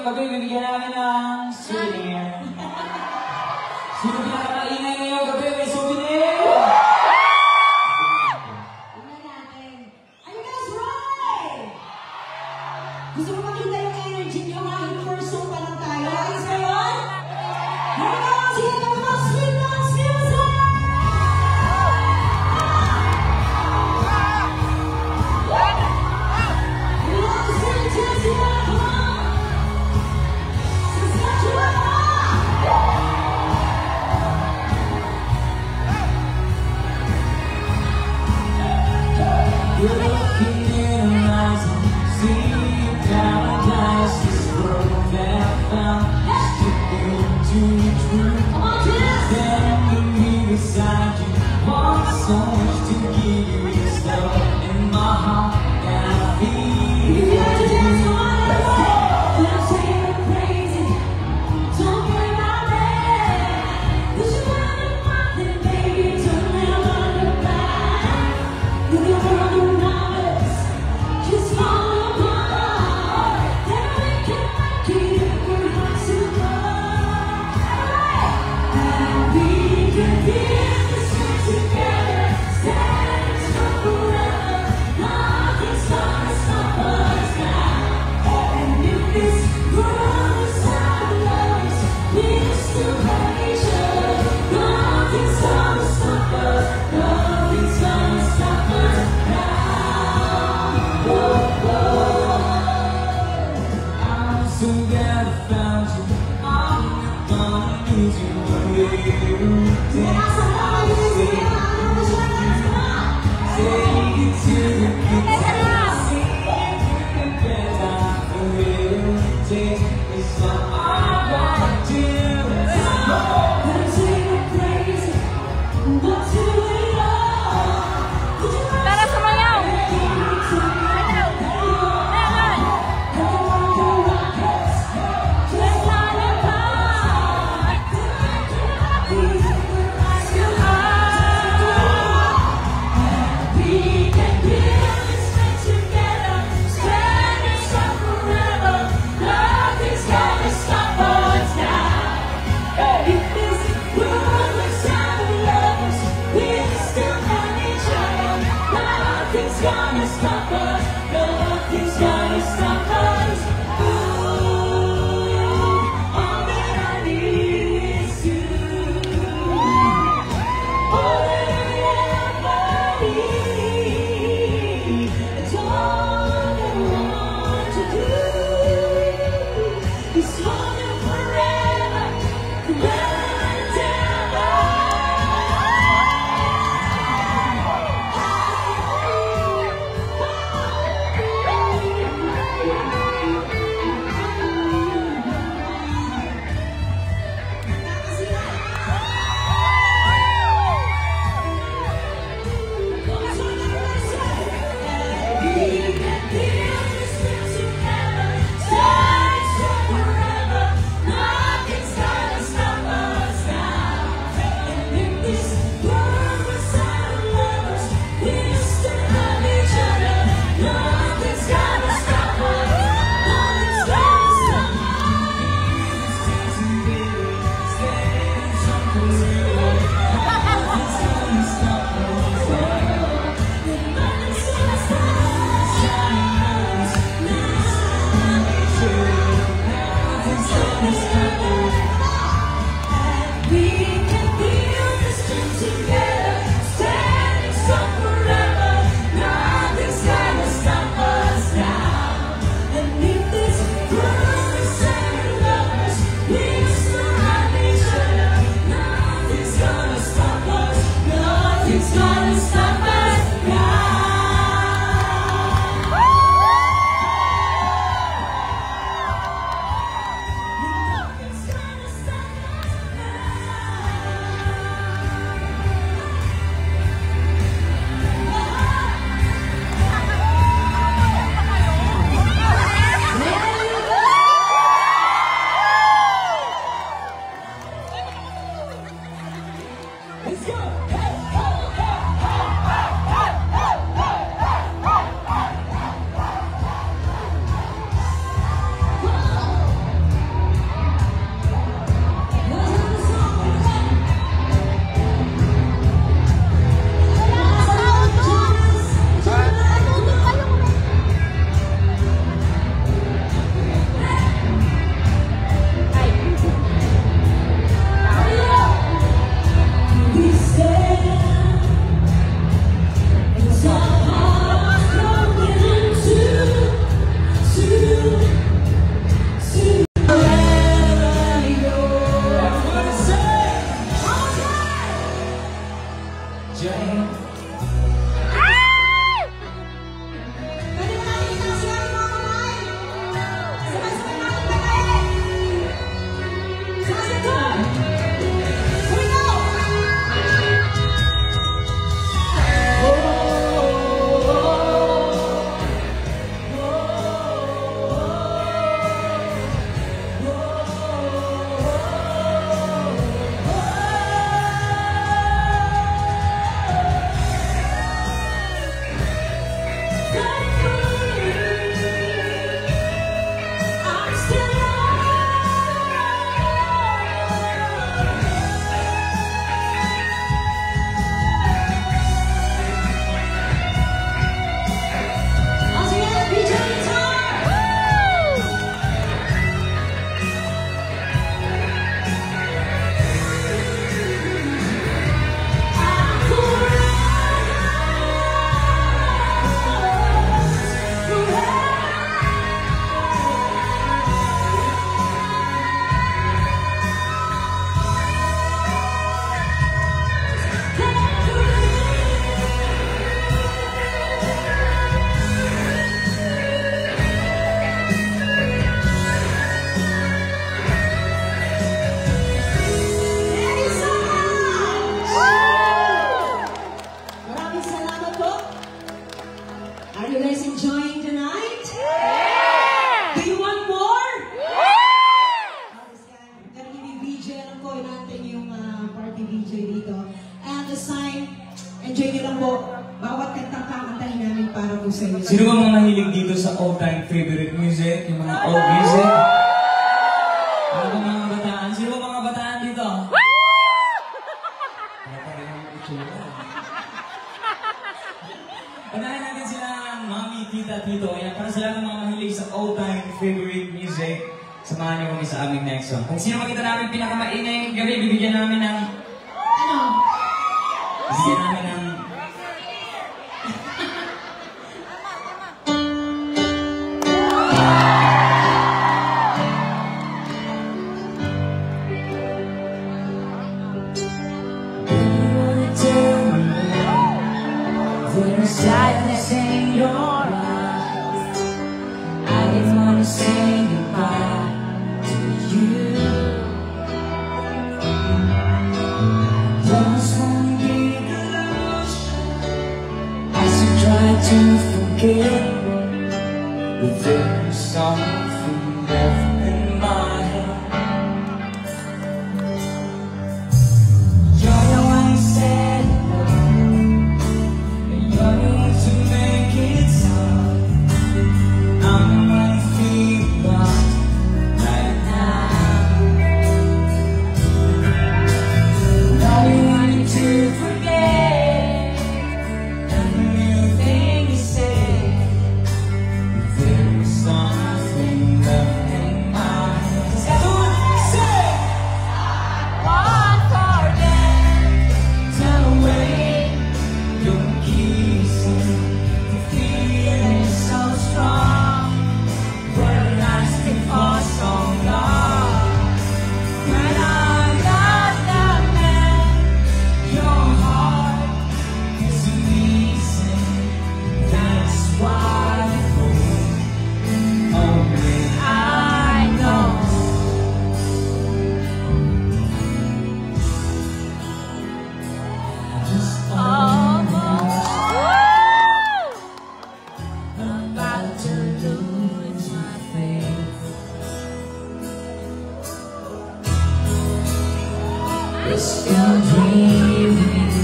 gabi, bibigyan namin ng souvenir. Sino pinakaingay ngayong gabi, may souvenir? Tingnan natin. Are you guys ready? Gusto mo makita yung energy nyo ha? In person pa lang tayo. Ayos na yun? Here we go! Sige, come on! Sweet dance music! We love to see you dance, come on! You're looking in her eyes and see paradise. This world that found sticking to the truth. Standing here beside you, want so much to give you. This love in my heart that I feel. Let's take it crazy. Don't worry about it. Cause you want it, want it, baby. Don't never look back. You're the world around us. Just follow my heart. Then we can make it. We're not too far. And we can be in this way together. Stand strong forever. Nothing's gonna stop us now. And if this world is out of us, we still have each other. Nothing's gonna stop us. Nothing's gonna stop us now. I'm so glad I found you. I'm not gonna lose you. Dance, I'll stay. Take it to the good times. Sing it to the bad times. Forever take it's all I want to do. Gonna take it crazy, but do it all. Would you Tara, sumayaw! We can build this thing together, stand and strong forever. Nothing's gonna stop sa inyo. Sino ba mga nahilig dito sa all-time favorite music? Yung mga old music? Ano ba mga bataan? Sino ba mga bataan dito? Panahin natin sila mami, tita, tito. Ayan, para sila ng mga mahilig sa all-time favorite music. Samahan niyo kami sa aming next song. Kung sino makita namin pinakamaingay gabi, bibigyan namin ng... Ano? Bibigyan namin ng... There's sadness in your eyes. I didn't want to say goodbye to you. Just one big illusion as you try to forget, but there's something left in my head. You're the one who said no. You're the one to make it stop. I'm the one who feels lost right now. Now you want me to forget everything you said. There's something left in my head. Everyone say, won't forget. Turn away. Don't keep saying the feeling so strong. We're lasting for so long. When I'm not that man, your heart is amazing. That's why only I know. Just almost about to lose my faith. We're still dreaming.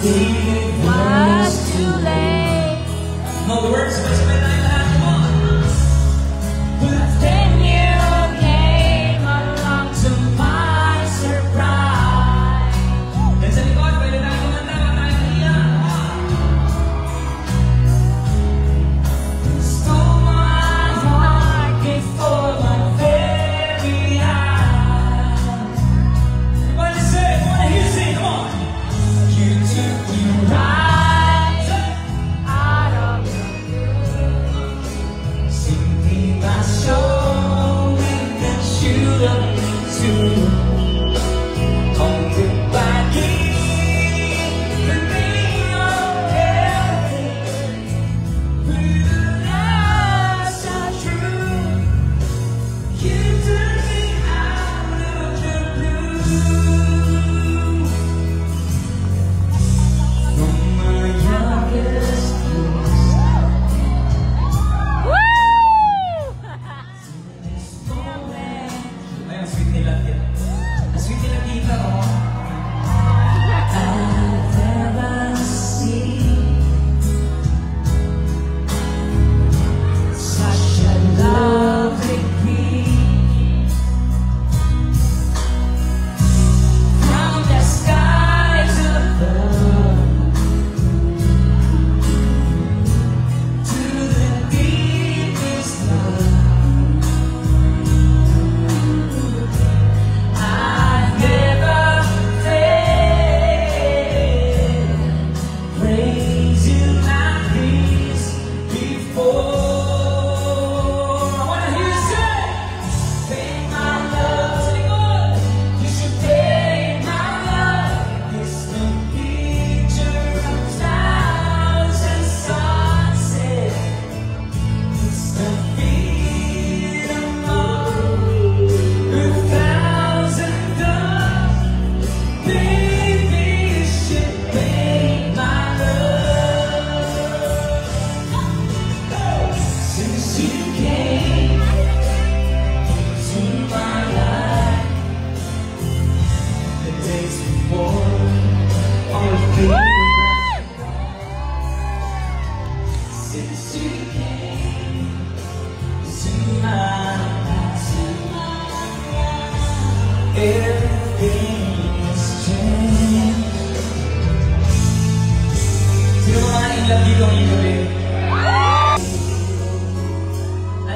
It was too late. No, the words of this midnight last one. But then you came along to my surprise. Then sa likod, pwede tayo kumanta, wag tayo iiyak. Stole my heart before my very eyes. Everybody say, I wanna hear you sing, come on. You took me right out of the blue.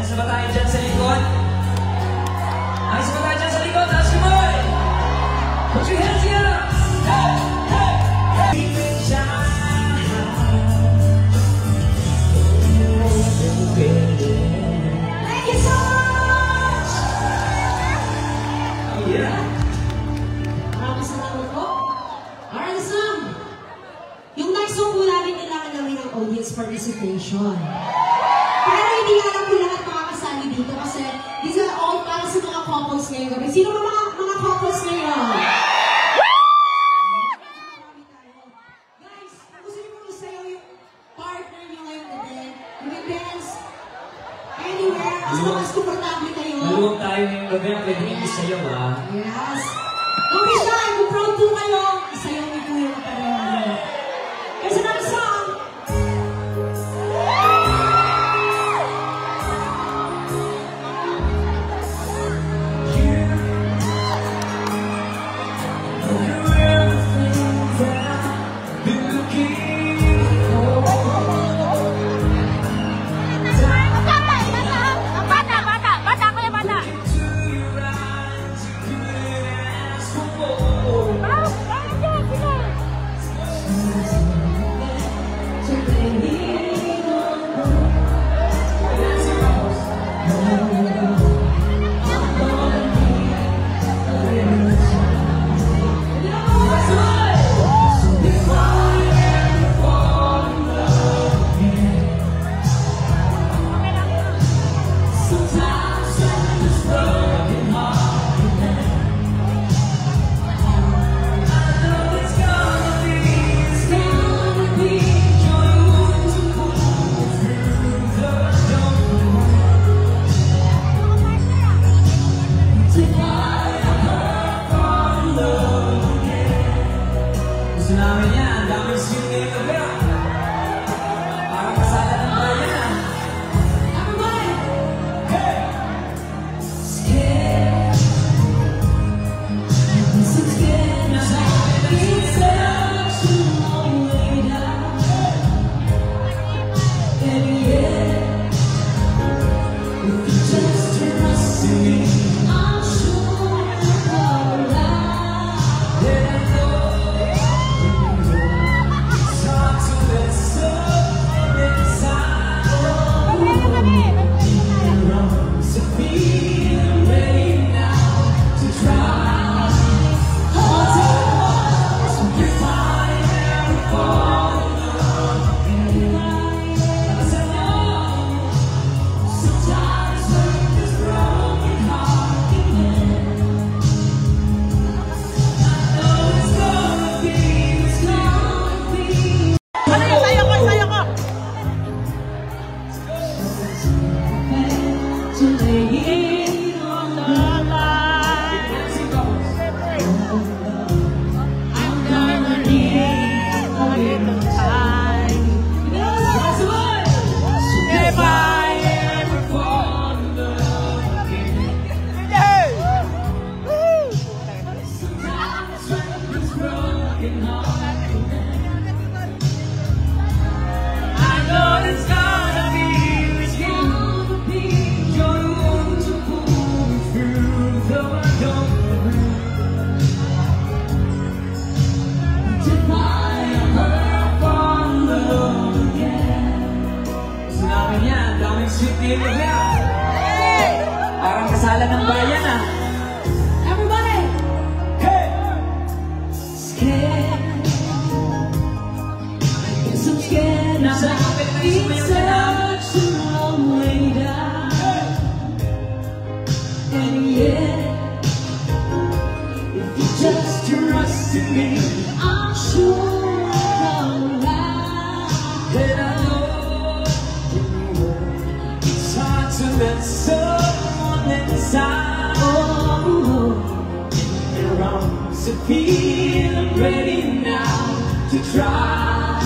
Ayos na ba tayo dyan sa likod? Ayos na ba tayo dyan sa likod? Taas yung boy! Put your hands up! Hey! Hey! Hey! Keep it shine. Thank you so much! Oh yeah! Maraming salamat po. Alright, Sam. Yung next song po namin kailangan namin ng audience participation. Pero hindi alam po lahat makakasali dito kasi these are all para sa mga couples ngayong gabi. Sino ba mga couples ngayon? Guys, kung gusto niyo pong isayaw yung partner niyo ngayong gabi, you can dance anywhere as long as komportable kayo. Maluwag tayo ngayong gabi ang pwede yung isayaw ah. Yes. Don't be shy. Kung proud po kayo, isayaw niyo po yung kapareho. Here's another song. Gusto namin yan, ang daming sweet ngayong gabi ah. Parang kasala ng bayan ah. Everybody. Hey! Scared. So scared. It's such a long way down. And yet, if you just trust me, I'm sure you'll come around. Yeah, I know. It's hard to let someone inside. So feel ready now to try. Hold on, so if I ever fall in love again, as I know, sometimes when this broken heart can end, I know it's gonna be. Ano yung sayo ko, sayo ko? To lay it on the line. I'm gonna need a little time. That's what. If I ever fall in love again, sometimes when this broken heart can end, I know it's gonna be with you. You're the one to pull me through, though I don't agree. If I ever fall in love again. Gusto namin yan, daming sweet ngayong gabi ah. Parang kasala ng bayan ah. Everybody. Hey! Scared. I guess I'm scared. Nasa kapit na yung It's sumayaw na such a long way down. And yet, if you just trust in me, I'm sure I'll come around. that I know it's hard to let someone inside. Oh, Your arms are feeling ready now to try.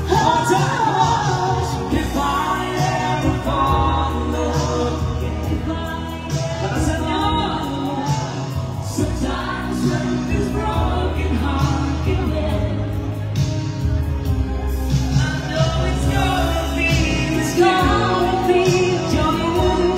Hold on, if I ever fall in love again, as I know, sometimes when this broken heart can end, I know it's gonna be. it's gonna be. You're the one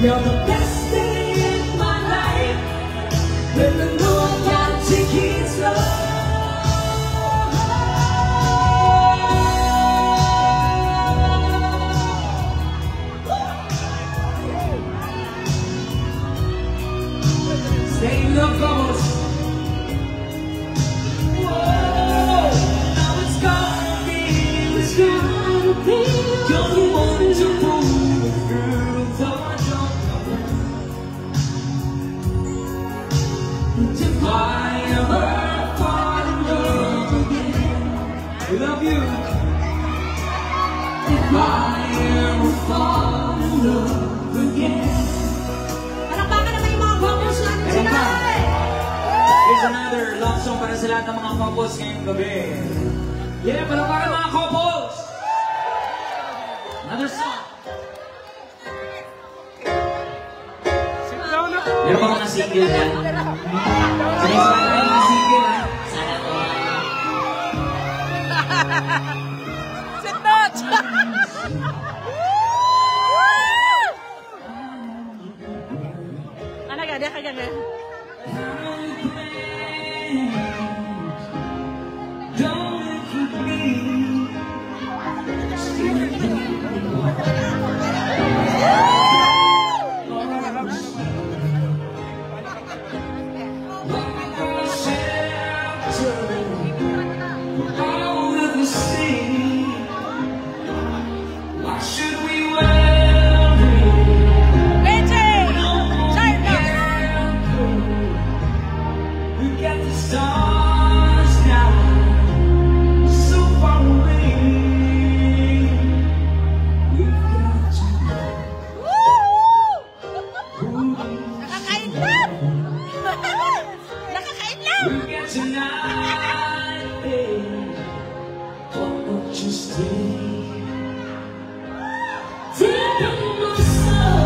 You're the best thing in my life. When the moon got tickets slow. Stay in the bubbles. Whoa, now it's gonna be you're the one to pull me through. Though I don't know if I ever fall in love again. I love you. If I ever fall in love again. Palakpakan naman yung mga vocals natin Meron pa. tonight! Here's another love song para sa lahat ng mga couples ngayong gabi. Yeah, palakpakan mga couples! Another song. Meron pa mga single yan. Sanay-sanay na yung mga single, ha? Sana ko. Sit not! Ano ka? Di ka ganyan. Don't live with me. Why should we worry? We got the stars now, so far away. We've got you. Nakakainlove! Nakakainlove! We got tonight, babe. Why don't you stay? Deep in my soul.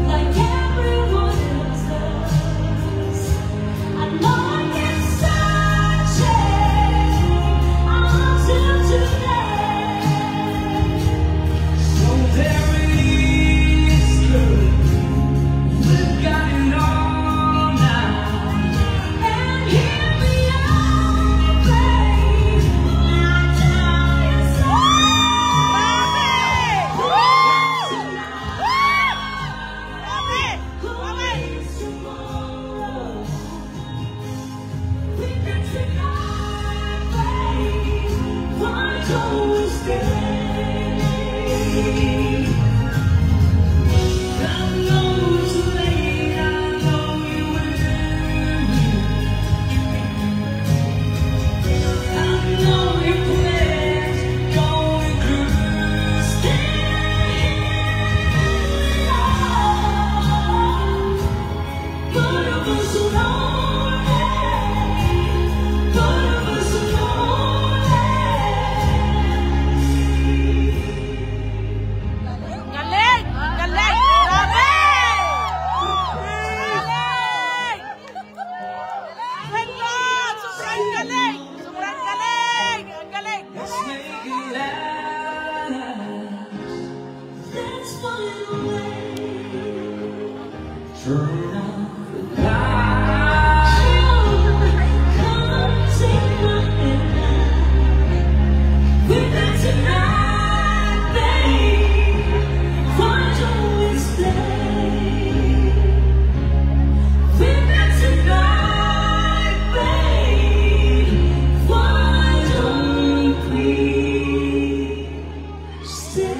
Like everyone else does. I know I get searching until today. So there it is, girl. We've got it all now. And here we are, babe. My time is Galing! Galing! Grabe! Galing! Thank God! Sobrang galing! Sobrang galing! Ang galing! Let's make it last. Let's find a way. Turn off the lights. Come take my hand. We've got tonight, babe. Why don't we stay? We've got tonight, babe. Why don't we stay?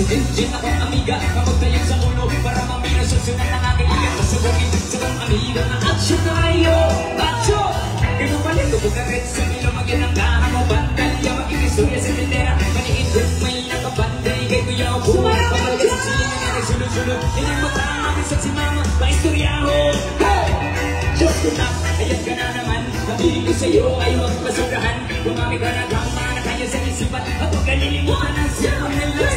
Din akong amiga, kapagtayo sa ulo para mamira sa sunan ng aking igat. Pasubungin sa kong amiga na action tayo, action! Ganun pala ito, bukaret sa ilo, magyananggahan mo, bandalya, mag-ikisurya sa tindera. Maniin ko, may nakabanday, kay kuya ko. Kapagkat sa siya na nagsulod-sulod, ilang matama, sa si mama, paistoryaho. Hey! Diyos ko na, ayan ka na naman, mabiling ko sa'yo ay magpasugahan. Bumami ka na gama na kaya sa isipan, at huwag kalilimutan ang siyang nila.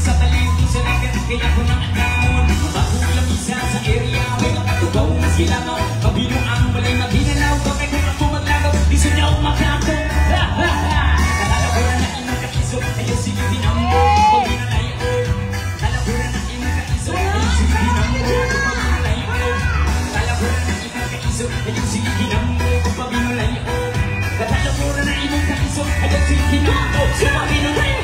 Sa talento sa nagat, kaya ko nang anamon. Bagulang isa sa area, may nakatubaw na sila no. Kabinong ang balay maginanaw, bakit kung ako maglagaw, di sa niya umakato. Ha ha ha! Kalalaburan na imong kaiso, ayaw sige binambo, pag binalayo. Kalalaburan na imong kaiso, ayaw sige binambo, pag binalayo. Kalalaburan na imong kaiso, ayaw sige binambo, pag binalayo. Kalalaburan na imong kaiso, ayaw sige binambo, pag binalayo.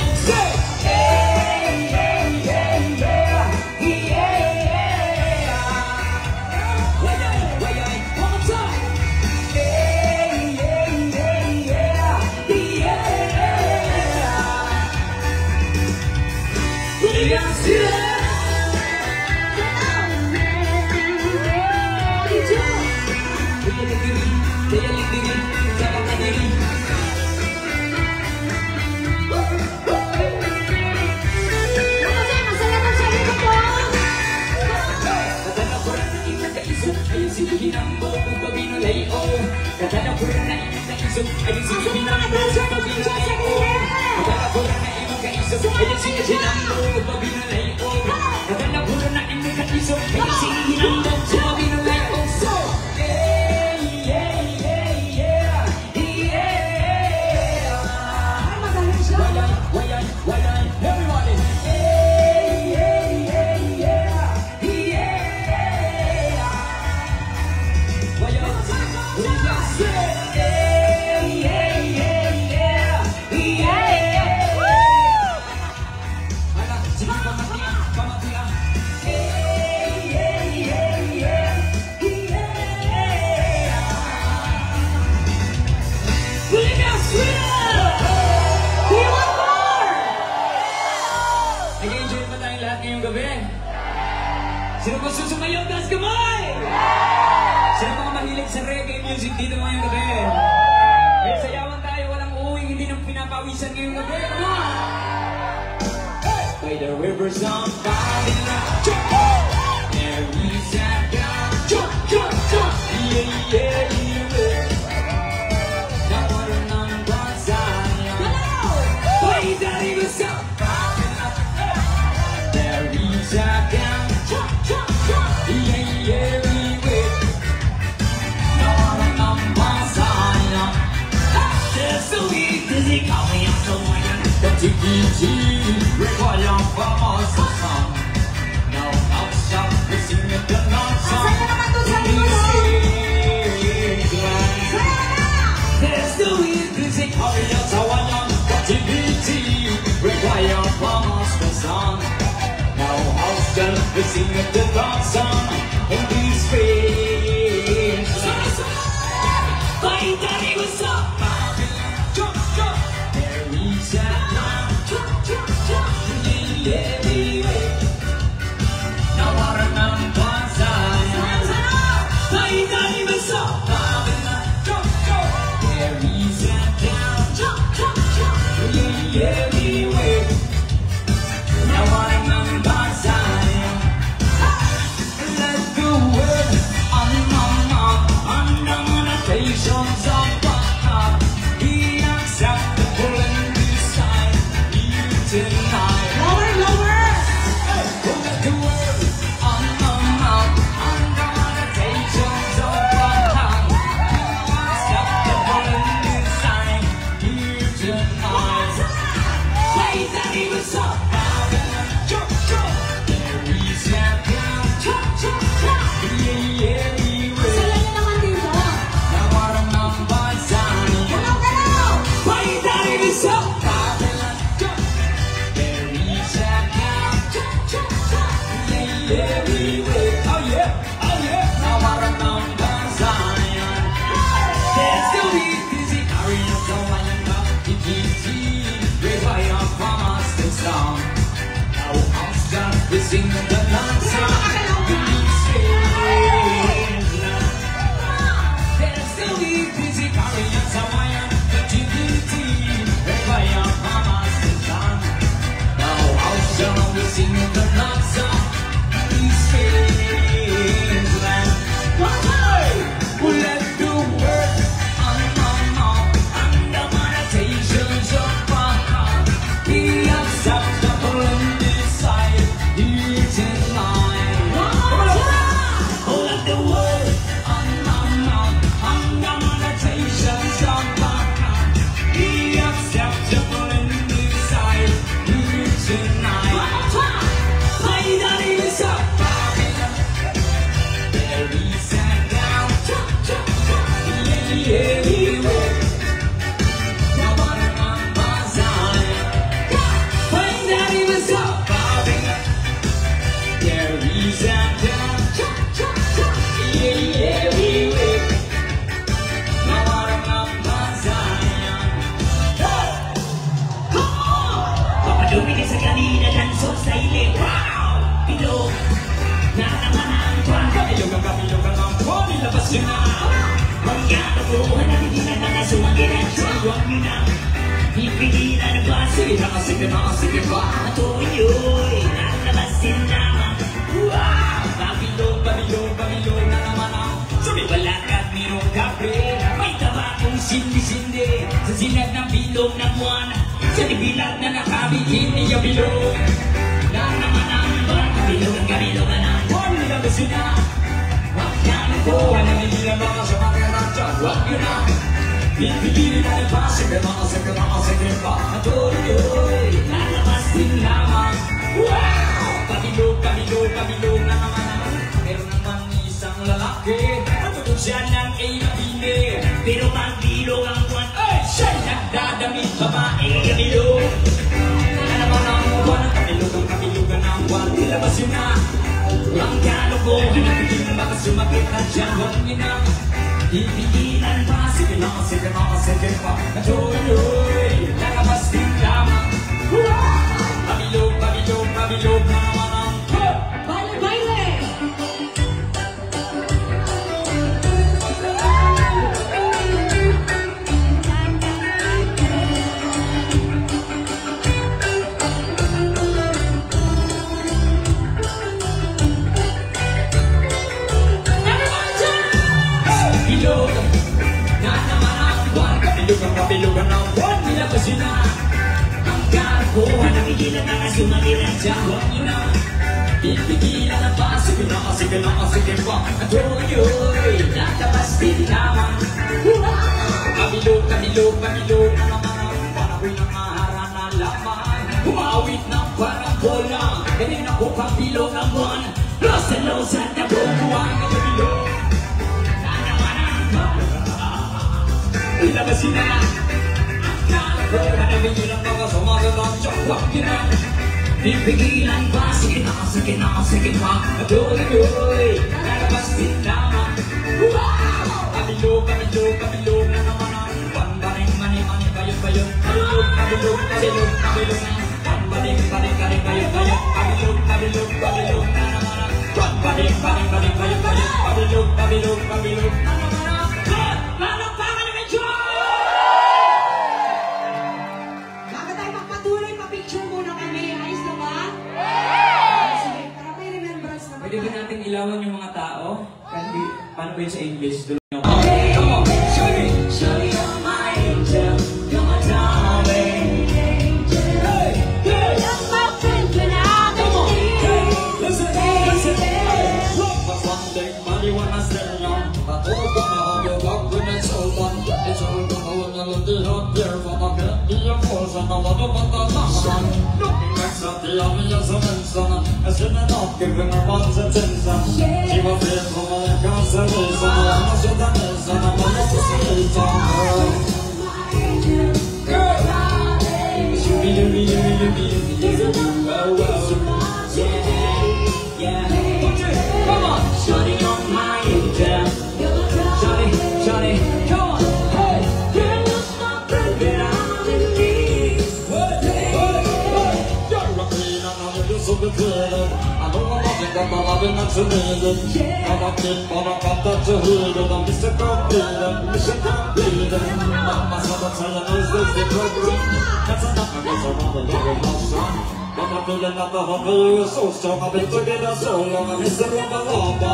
Sino gusto sumayaw? Taas kamay! Sino mga mahilig sa reggae music dito ngayong gabi? Kaya sayawan tayo, walang uuwing, hindi nang pinapawisan ngayong gabi. Come on! By the rivers of Babylon, there is a God. Yeah, yeah, yeah. Nawalan ng bansayan. By the rivers of Babylon, there is a God. Require vamos a song. Now I'll stop listening to the non-song. There's no music, hurry up, so I am activity. Require vamos a song. Now I'll stop listening to the non-song. In these ways. Find out it was up. There is a Sila niyo naman dito. Galaw, galaw! Sing the dance song, there's still the busy carrying Samayan, the TBT, by our mamas and son. Now how shall we sing the dance song? These strange land. We'll let the word on my mouth and the meditations of our heart be acceptable in this sight. Sige ba? Atuloy, nalabasin lamang. Wow! Babilog na naman ang sumibalakad mayroong gabi. May tabakong sindi-sindi sa sinag ng bilog ng buwan. Sa dibilag na nakabigin niya bilog. Na naman ang buwan, kabilogan ang buwan. Nilabasin na. Huwag na nagbuwan, naninilang mga sa mga natyan. Huwag yun na. Pipigilin na rin pa, sige pa, atuloy, lalabas din lamang. Wow! Kabilog na naman. Meron naman isang lalaki, matutog siya ng A-Mabini. Pero magbilog ang buwan, ay, siya'y nagdadamit babae kabilog. Na naman ang buwan, kabilogan ang buwan, nilabas yun na. Ang kalokohan, nabigil na baka sumakit na dyan, huwag niyo na. Ipigilan pa, sige pa, atuloy, lalabas din lamang. Pabilog na naman ang Baile! Kabilogan ng buwan, nilabas yun na. Ang kalokohan, napigilan na nga sumagilan dyan, huwag nyo na. Pipigilan na pa, sige pa, atuloy, lalabas din lamang. Kabilog na naman ang buwan, ako'y nangahara na laman. Umawit ng parang bola, ganyan ako kabilog ang buwan. Los at nabubuhan ng kabilog. Na naman ang buwan, nilabas yun na. Ang nabigil ang mga sumasalang dyan, huwag yun na. Pipigilan pa, sige pa, atuloy, lalabas din lamang. Wow! Kabilog na naman ang buwan. Baring mani, bayon. Kabilog na. Baring bayon. Kabilog na naman ang buwan. Baring bayon. Kabilog na naman ang buwan. Lalakpakan na medyo! Bago tayo magpatuloy, pa-picture muna kami. Ayos na ba? Sige, para may remembrance naman. Pwede ba natin ilawan yung mga tao? Kasi paano ba yun sa English? Okay. Come on, show me you're my angel, you're my darling angel. Hey, You're my friend when I'm come on, in listen. But one day, money when I stay young, but all gonna have your luck when it's all done. It's all gonna win a little out there, but I can't be a force and I wanna put the last one. Looking next at the obvious of Vincent, I shouldn't have given her one's attention. She was there. So strong, I've been together so long, I'm missing the lava.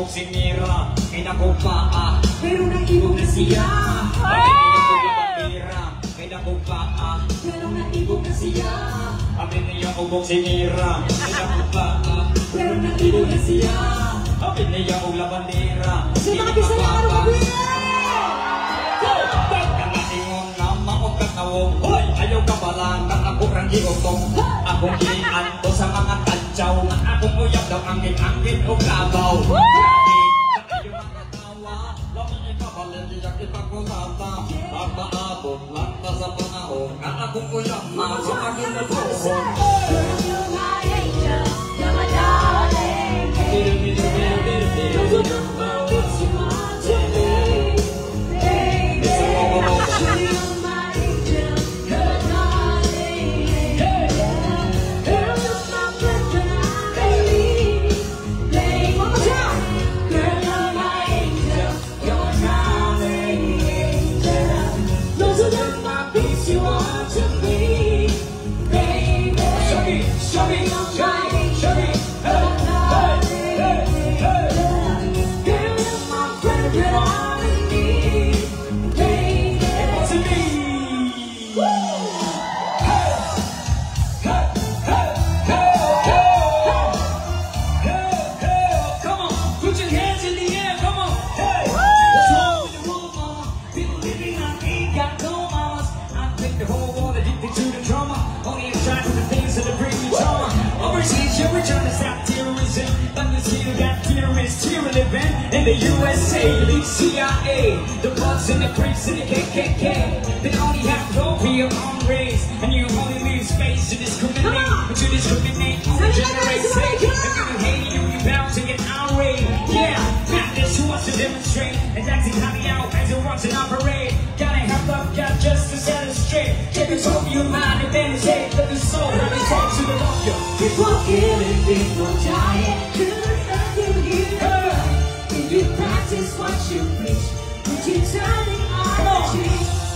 Sinira, kinakupaa, pero naibog na siya. May nakupaa, pero naibog na siya. Amin niya ubog sinira, may nakupaa, pero naibog na siya. Amin niya ubog bandera, kinakupaa. Pagkanaingon na maot katawong, hoy, ayaw ka pala, ako rangi utong. Akong kinian ko sa mga tadyaw, na akong uyab daw angin-angin o kabaw. Pagpaabot lang na sa panahon na akong uyap na sa aking nagpuhon. Girl, you're my angel, you're my darling. You're my bitch, you want to be, baby. You're my angel, you're my darling. Girl, you're my friend, baby. Play one more time. Girl, you're my angel, you're my darling. You want to be, baby. Show me, show me, show me, show me. Hey, hey, hey, hey. Girl, you're my friend, but I'm in need, baby. What's it mean? Hey, hey, hey, hey, hey. Hey, hey, come on, put your hands in the air, come on. Hey, what's wrong with the world, mama? People living on ain't got no mamas. The whole world addicted to the drama. Only attracted to the things that bring me trauma. Overseas, you're trying to stop terrorism. But this here got terrorists here living in the USA, the CIA, the Bloods and the Crips and the KKK. They only have hope for your own race, and you only leave space to discriminate. But you discriminate on the generation. If you hate you, you're bound to get outraged. Yeah, madness who wants to demonstrate. And that's exactly how as it runs in our parade. Gotta have love, got justice, set us straight. Take control of your mind and then take the soul and it's all to the love you. People killing, people dying. Couldn't let you hear the right. If you practice what you preach, would you turn the energy?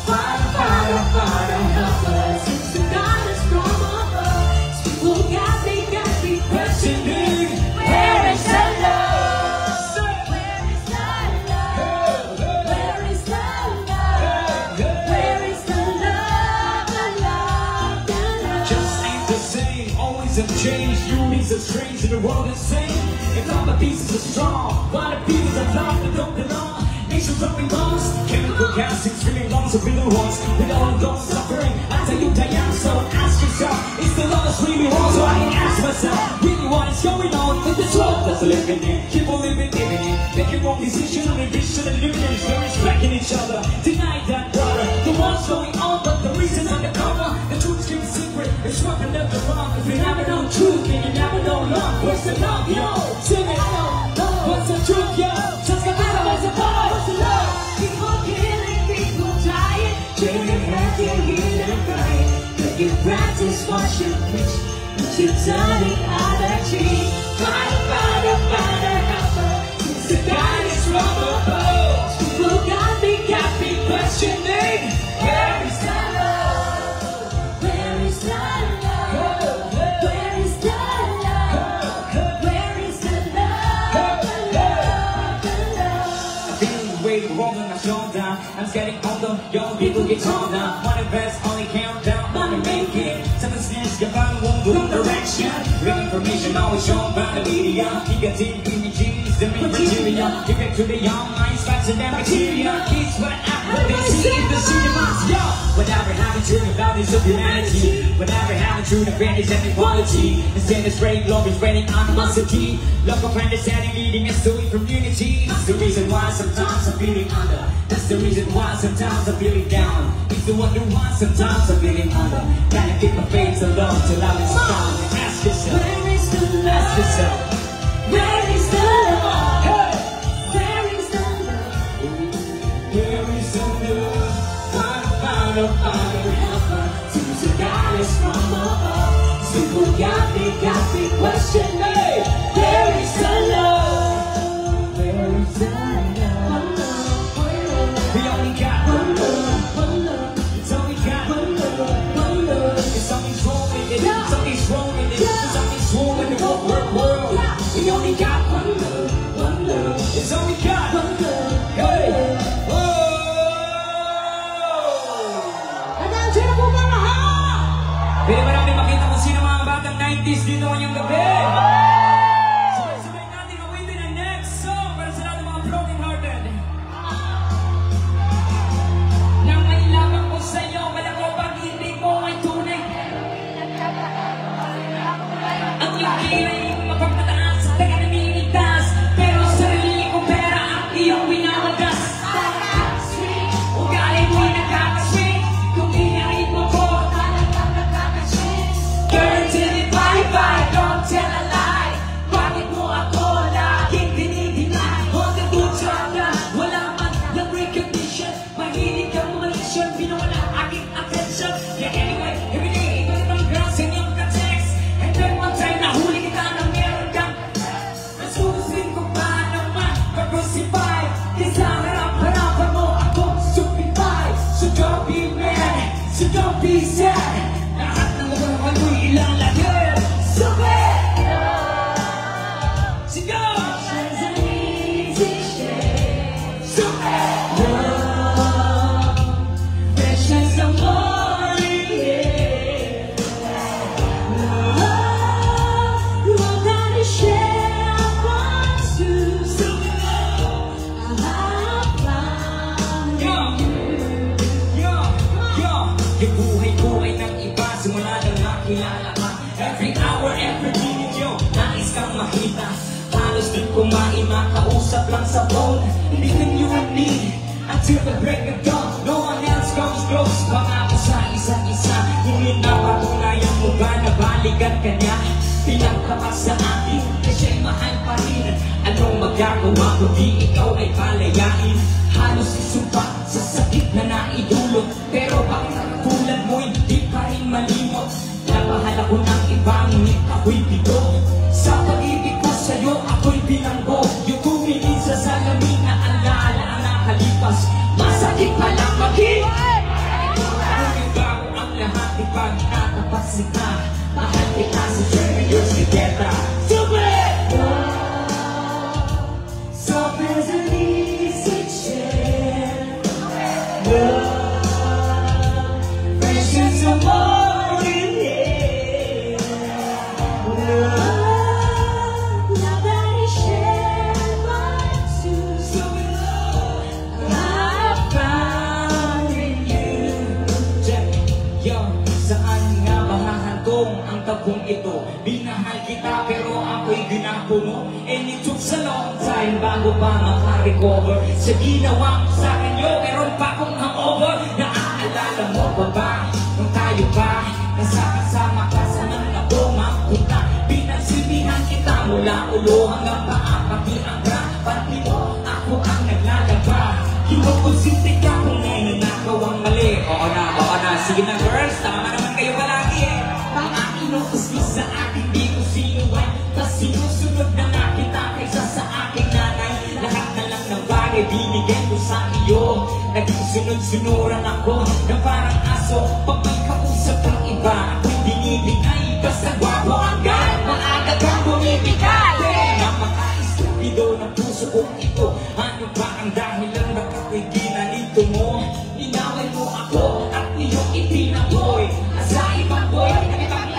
Father, Father, Father, help us. It's the God that's from above. People got me questioning. Where is the love? Where is the love? Where is the love? Where is the love? The love, the love. Just ain't the same, always have changed. You mean so strange in the world insane. If all the pieces are strong, why the pieces of love that don't belong? Nations up in bombs, chemical gases, screaming lungs of bitter ones. With all those suffering, I tell you, Diane, so ask yourself, is the love that's really wrong? So I ask myself, really what is going on with this world that's living in? Keep on living in it, make your own decision on the vision and living in. They're respecting each other, deny that brother. The what's going on, but the reason's undercover. The truth's kept secret, it's what can never wrong. If you never know truth, then you never know love. What's the love, yo? Sing it, what's the truth, yo? Just come out of the bar, what's the love? People killing, people dying. Children have to hear them crying. But you practice what you preach, but you turn it out of tree. Father, Father, Father, help us. It's the God that's from above. People got me questioning. Where is the love? Where is the love? Where is the love? Where is the love? The love, the love. Feeling the weight rolling my shoulder. I'm getting older, young people get taller. One of us only count down, wanna make it. 7 sense, gabang wrong direction. Real information always shown by the media. Negative images, the main criteria. You get to the young minds, faster than bacteria. It's what they see in the cinemas, yo. Whatever happened to the values of humanity? Whatever happened to the fairness and equality? Instead of spreading love is spreading animosity. Love of understanding leading us to community. That's the reason why sometimes I'm feeling under. That's the reason why sometimes I'm feeling down. It's the wonder why sometimes I'm feeling under. Gotta keep my faith to love till I'm strong. Ask yourself, Where is the love? ask yourself, Where is the love? hey, Where is the love? where is the love? Find a helper to guide us from above. Simple got me question. Hey, Where is the love? Where is the love? we only got One love, one love, it's only got one love, one love. If something's wrong with it, something's wrong with it, something's wrong with the world. We only got one love, One love, it's only got one love. hey, oh. Hanggang sino po ba lahat? Pwede ba namin makita kung sino mga batang 90s dito ngayong gabi? Sabay-sabay natin awitin ang next song para sa lahat ng mga broken hearted. Nang may lamang ko sa'yo, wala ko pag-ibig mo ay tunay. Ang iyong kilay mapagmataas, taga namimitas, pero sarili kong pera ang iyong winamagas. Ugali mo'y nakakasweet, kung inarin mo ko, talagang nakakasweet. Girl, tell me bye-bye, don't tell a lie. Bakit mo ako laging dinideny? On the good job na wala man ng recognition, mahilig kang malisyon, binawala aking attention. Yeah, anyway, everyday, ikaw itong girl sa inyong ka-text. And then one time, nahuli kita na meron kang nasusin ko pa naman mag-crucify. Kaysa harap-harapan mo ako stupefy. So don't be mad, so don't be sad. Lahat ng nagawa mo'y ilalagay. Sabay! Sigaw! There's an easy shade. Sabay! Love, fresh as the morning air. Love that is shared once to Yung buhay-buhay ng iba simula nang makilala ka. Every hour, every minute yo, nais kang makita. Halos di kumain, makausap lang sa phone. Leaving you and me until the break of dawn. No one else comes close. Pangako sa isa't isa. Ngunit napatunayan mo ba na balikan ka niya? Pinagkapas sa akin na siya'y mahal pa rin. Anong magagawa ko di ikaw ay palayain? Halos isumpa sa sakit na naidulot. Pero bakit ang tulad mo hindi pa rin malimot? Napahal ako ng iba, ngunit ako'y bigo. Sa pag-ibig ko sa'yo, ako'y binanggo. Yung tumingin sa salamin na alaala ang nakalipas. Masakit pa lang mag-ibig. Ngunit bago ang lahat, ipag-tatapat sika. Mahal kita sa serious together. So there's an easy shade. Love, fresh as the morning air. Love that is shared by two. I found in you. Check, yo, saan nga mahahantong ang tabong ito? Binahal kita pero ako'y ginapuno. And it took a long time bago pa makarecover. Sa ginawa ko sa kanyo, meron pa akong hangover. Naaalala mo pa ba nung tayo ba nasa kasama ka sa nang ako mapunta? Pinagsilbihan kita mula ulo hanggang paa, pati ang pati mo, ako ang naglalaba. Kinukonsinti ka kung nananakaw ang mali. Oo na, sige na girls, tama naman kayo palagi eh. Ang aking inuuslis sa akin, di ko sinuway. Tas sinusunod na nga kita kaysa sa aking nanay. Lahat na lang ng bagay binigay ko sa iyo. Naging sunod-sunuran ako na parang aso. Pag may kausap ng iba, ako'y binibigay. Basta gwapo hanggang maaga kang bumibigay. Napaka-istupido ng puso kong ito. Ano ba ang dahilan bakit ako'y ginanito mo? Inaway mo ako at iyong itinaboy. Sa ibang boy, ibang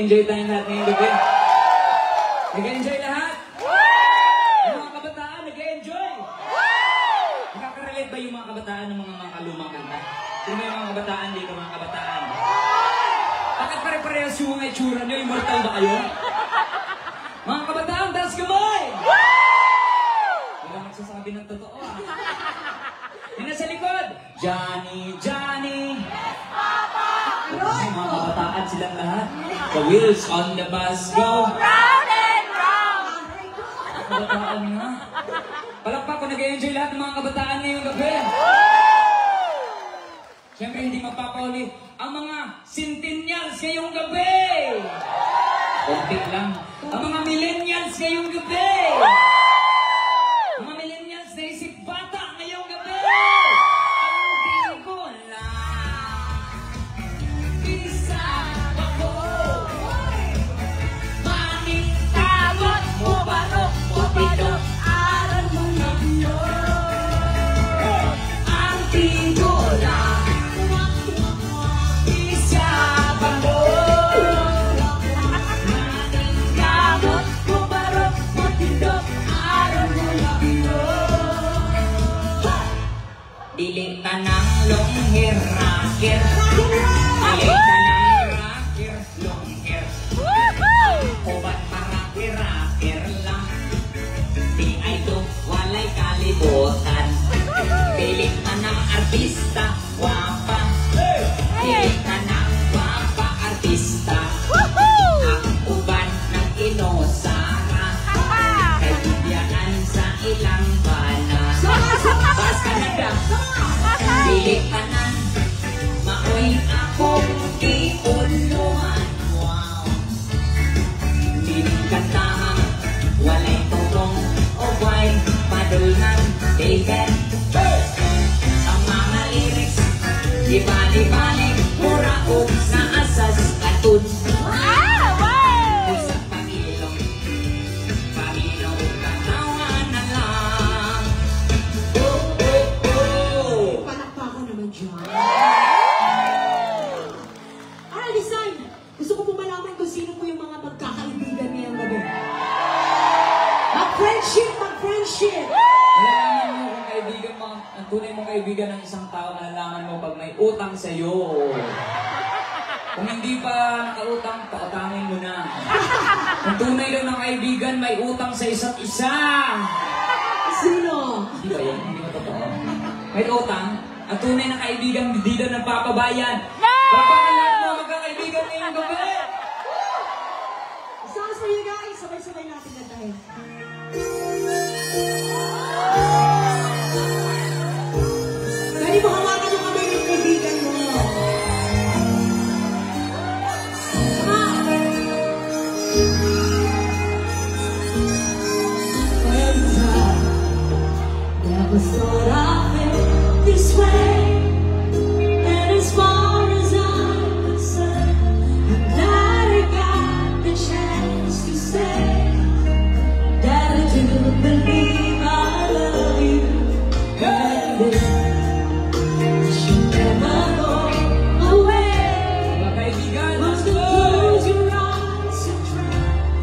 nag-enjoy tayong lahat ngayong gabi. Nag-enjoy lahat? Yung mga kabataan, nag-enjoy? Nakaka-relate ba yung mga kabataan ng mga kalumang kanta? Sino ba yung mga kabataan dito, mga kabataan? Bakit pare-parehas yung mga itsura nyo? Immortal ba kayo? Mga kabataan, taas kamay! Wala nagsasabi ng totoo ah. Yung nasa likod, Johnny, Johnny! Yes, Papa! Mga kabataan silang lahat. The wheels on the bus go round and round! Kabataan nga. Palakpak ko, nag-enjoy lahat ng mga kabataan ngayong gabi. Siyempre, hindi mapapahuli ang mga centennials ngayong gabi. Konti lang. Ang mga millennials ngayong gabi. Ang mga millennials na isip bata ngayong gabi. Ang tingin ko lang, isa ako. Manitawag mo barok o bidok. Aral mo na yun. Ang tingin ko lang, isa ako. Manitawag mo barok o bidok. Aral mo na yun. Dili ka ng long hair rocker. Dili ka ng rocker, long hair. O ba't pa-rocker lang? Di ay do, walay kalibutan. Pili ka ng artista, wapa. Pili ka ng wapa artista. Ang uban ng inosara. Kaibigan sa ilang bana. Bas Canada, pili ka ng maoy akong iuluhan. Wow. Pili ka tahang walay tubong o buhay padulnan. David, ang mga lyrics di-bali-balik mura o sa asas atun. Usap pangilong katawan na lang. Oh, oh, oh. Palakpakan naman dyan. Alright, design. Gusto ko po malaman kung sino po yung mga magkakaibigan ngayong gabi. Mag-friendship, mag-friendship. Malalaman mo kung kaibigan mo, ang tunay mong kaibigan ng isang tao, malalaman mo pag may utang sa'yo. Kung hindi pa nakautang, pautangin mo na. Kung tunay lang ng kaibigan, may utang sa isa't isa. Sino? Hindi ba yun? Hindi ba totoo? May utang, ang tunay na kaibigan, hindi na nagpapabayan. Papakan lahat mo magkakaibigan ngayong gabi. Songs for you guys. Sabay-sabay natin na tayo. Pwede mo hawakan yung kamay ng kaibigan mo. Never thought I'd feel this way. And as far as I'm concerned, I'm glad I got the chance to say that I do believe I love you. And you should never go away. Mga kaibigan, Once let's you go! close your eyes and try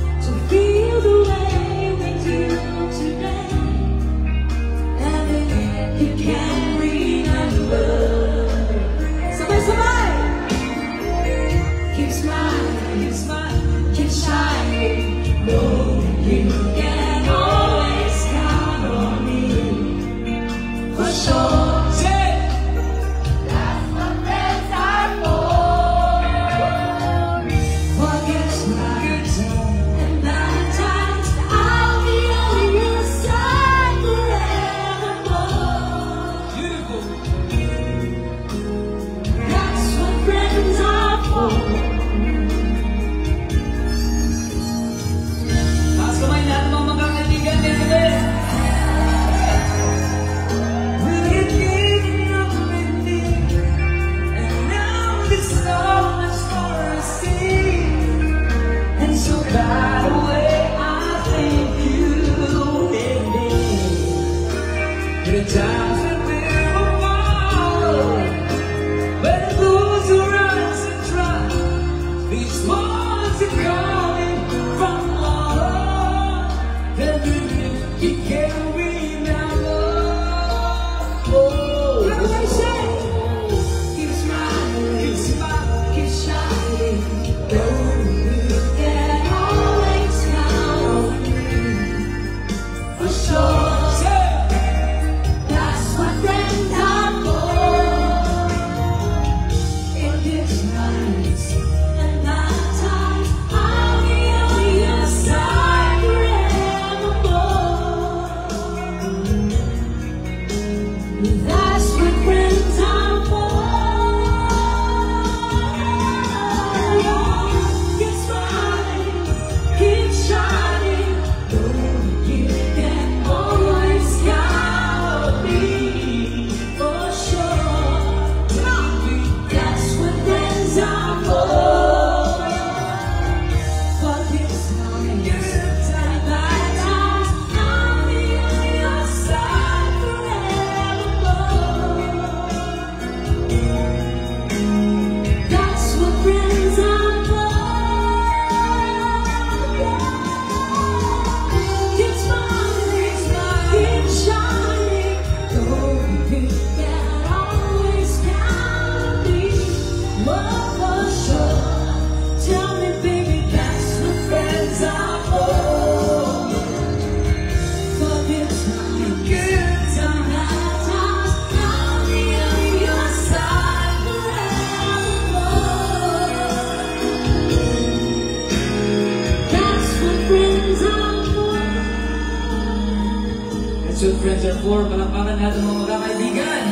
Dancer 4. Palakpakan natin mga magkakaibigan.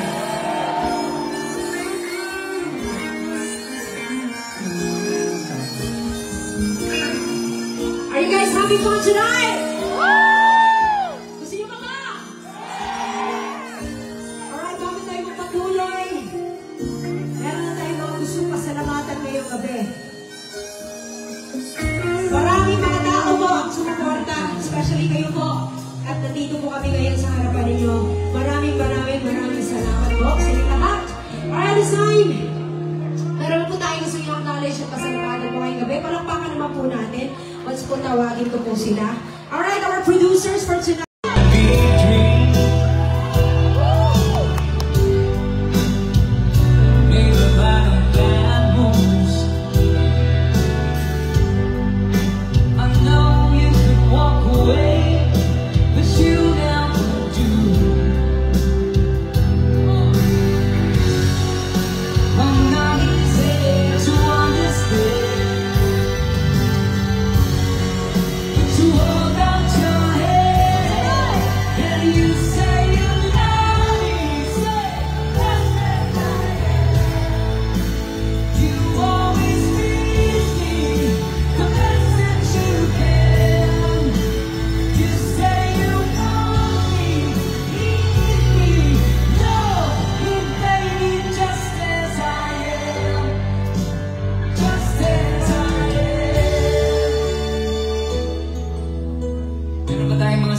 Are you guys having fun tonight? Gusto niyo ba ka? Alright, bago tayo magpatuloy, meron na tayo mga gusto pasalamatan ngayong gabi. Maraming mga tao po ang sumuporta, especially kayo po. At nandito po kami ngayon sa harapan ninyo. Maraming salamat po sa inyong lahat. Alright, this time, meron po tayo gusto yung knowledge at pasalamatan po ngayong gabi. Palakpakan naman po natin. Once po tawagin ko po sila. Alright, our producers for tonight.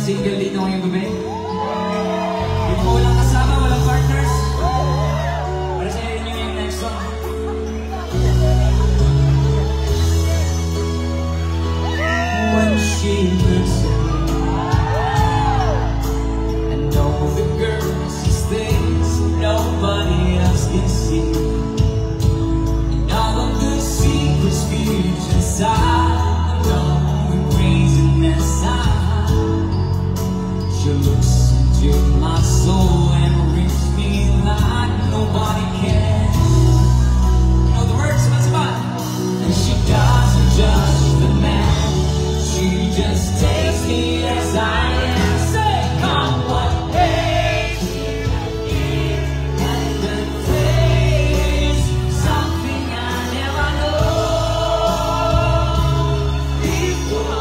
Single dito ngayong gabi. Yung po walang kasama, walang partners. Para sa inyo yung next song. When she looks at me, and all the girls she stays, nobody else can see. And all of the secrets, fears inside, and all the craziness she looks into my soul and reaches me like nobody can. You know the words, what's about? And she doesn't judge the man, she just takes me as I am. Say, come what may, and the place, something I never know before.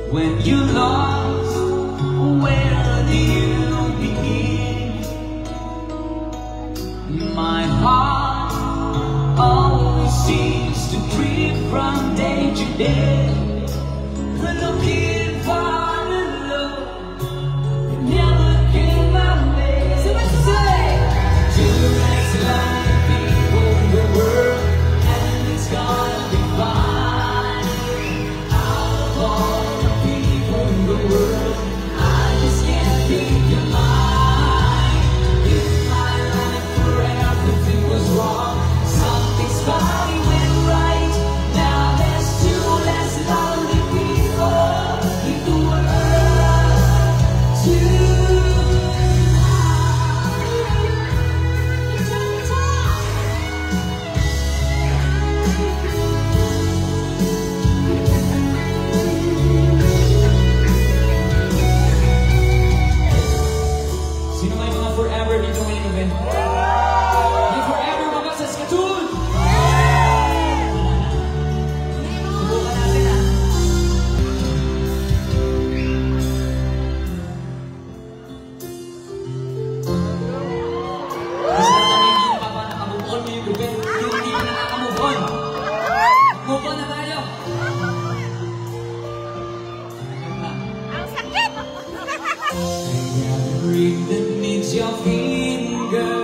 When you lost, where do you begin? My heart always seems to drift from day to day, looking for the love that never came my way. So what you say? To the next lonely people in the world, and it's gonna be fine. Out of all the people in the world, I just can't pick your mind. If my life for everything was wrong, something's finally went right. Now there's two less lives. forever dito ngayon gabi. Yung forever mga Saskatoon! Subukan natin ha. Kasi hindi na pa nakamove on ngayong gabi. Hindi na nakamove on. Move on na tayo. Ang sakit! Ring that needs your finger.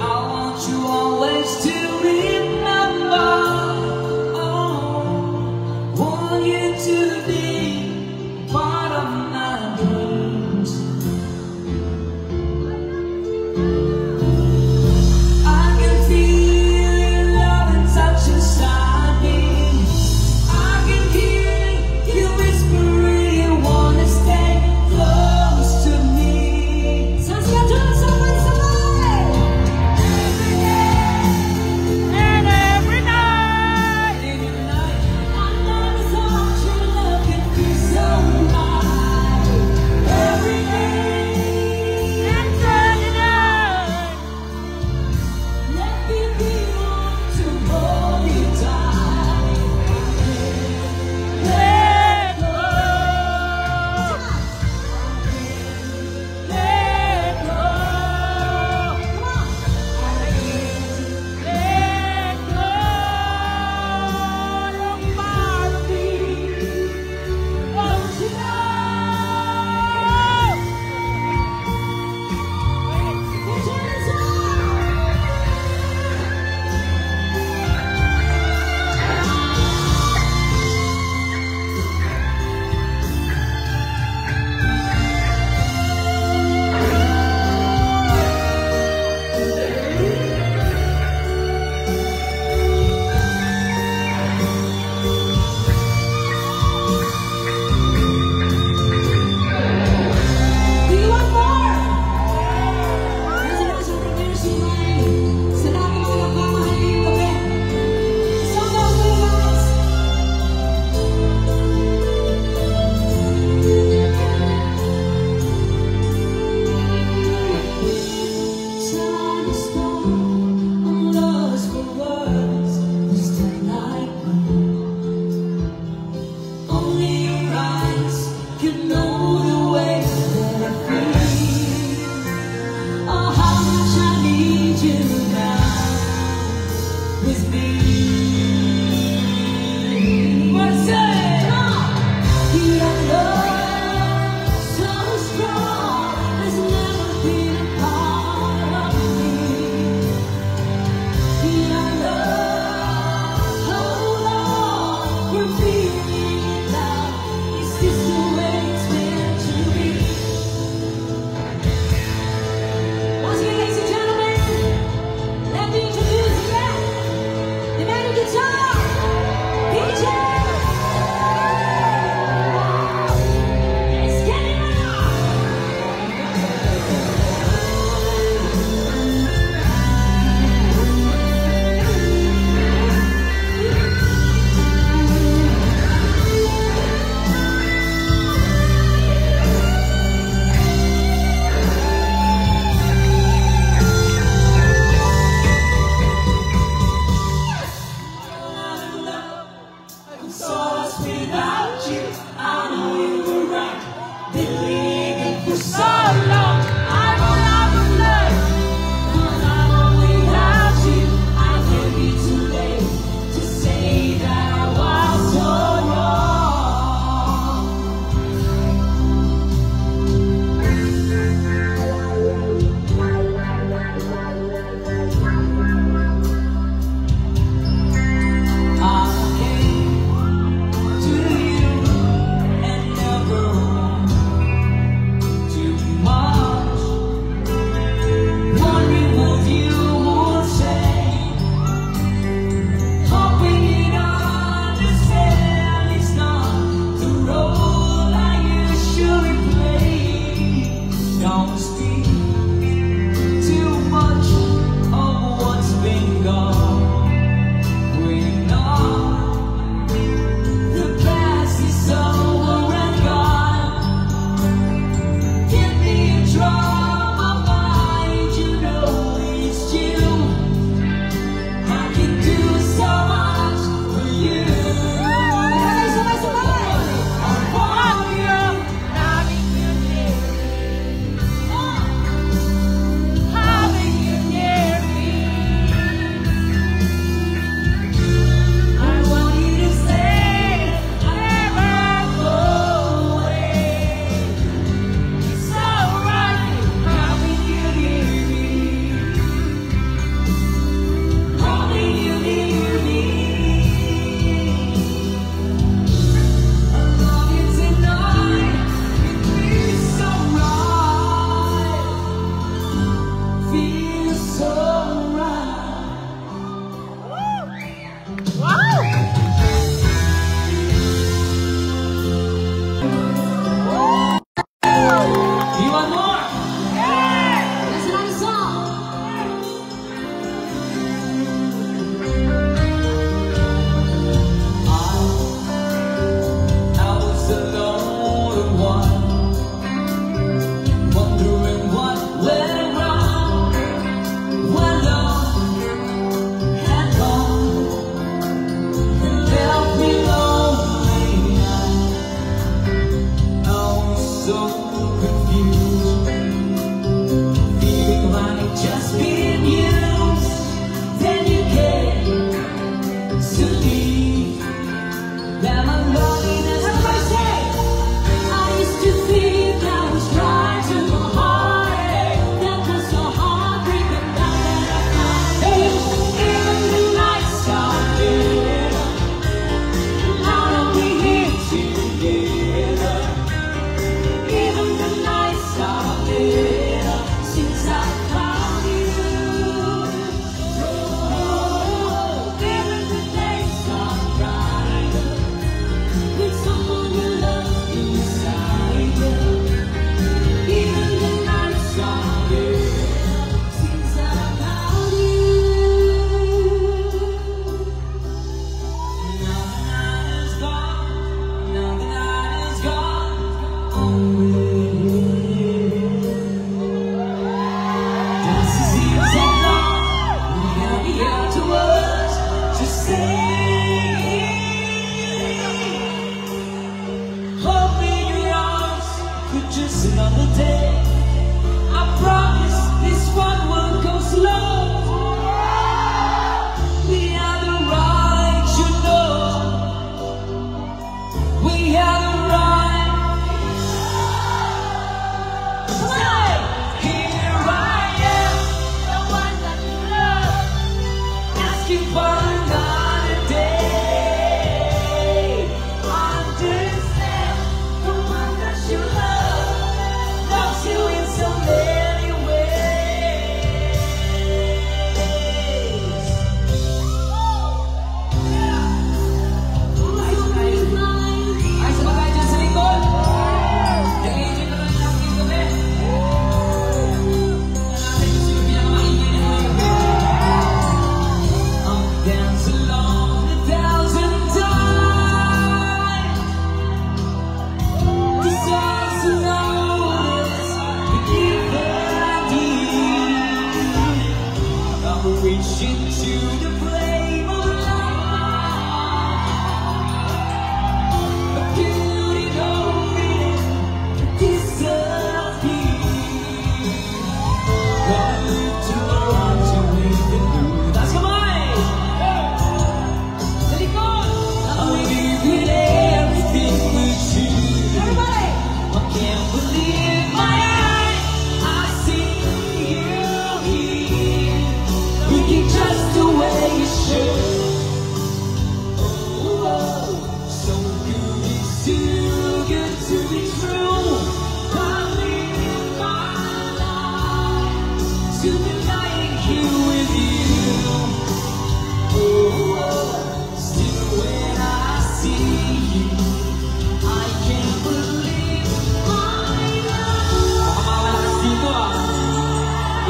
I want you always to remember. Oh, want you to be part of my dreams. I can feel your love and touch inside me. I can hear you whispering you wanna stay close to me.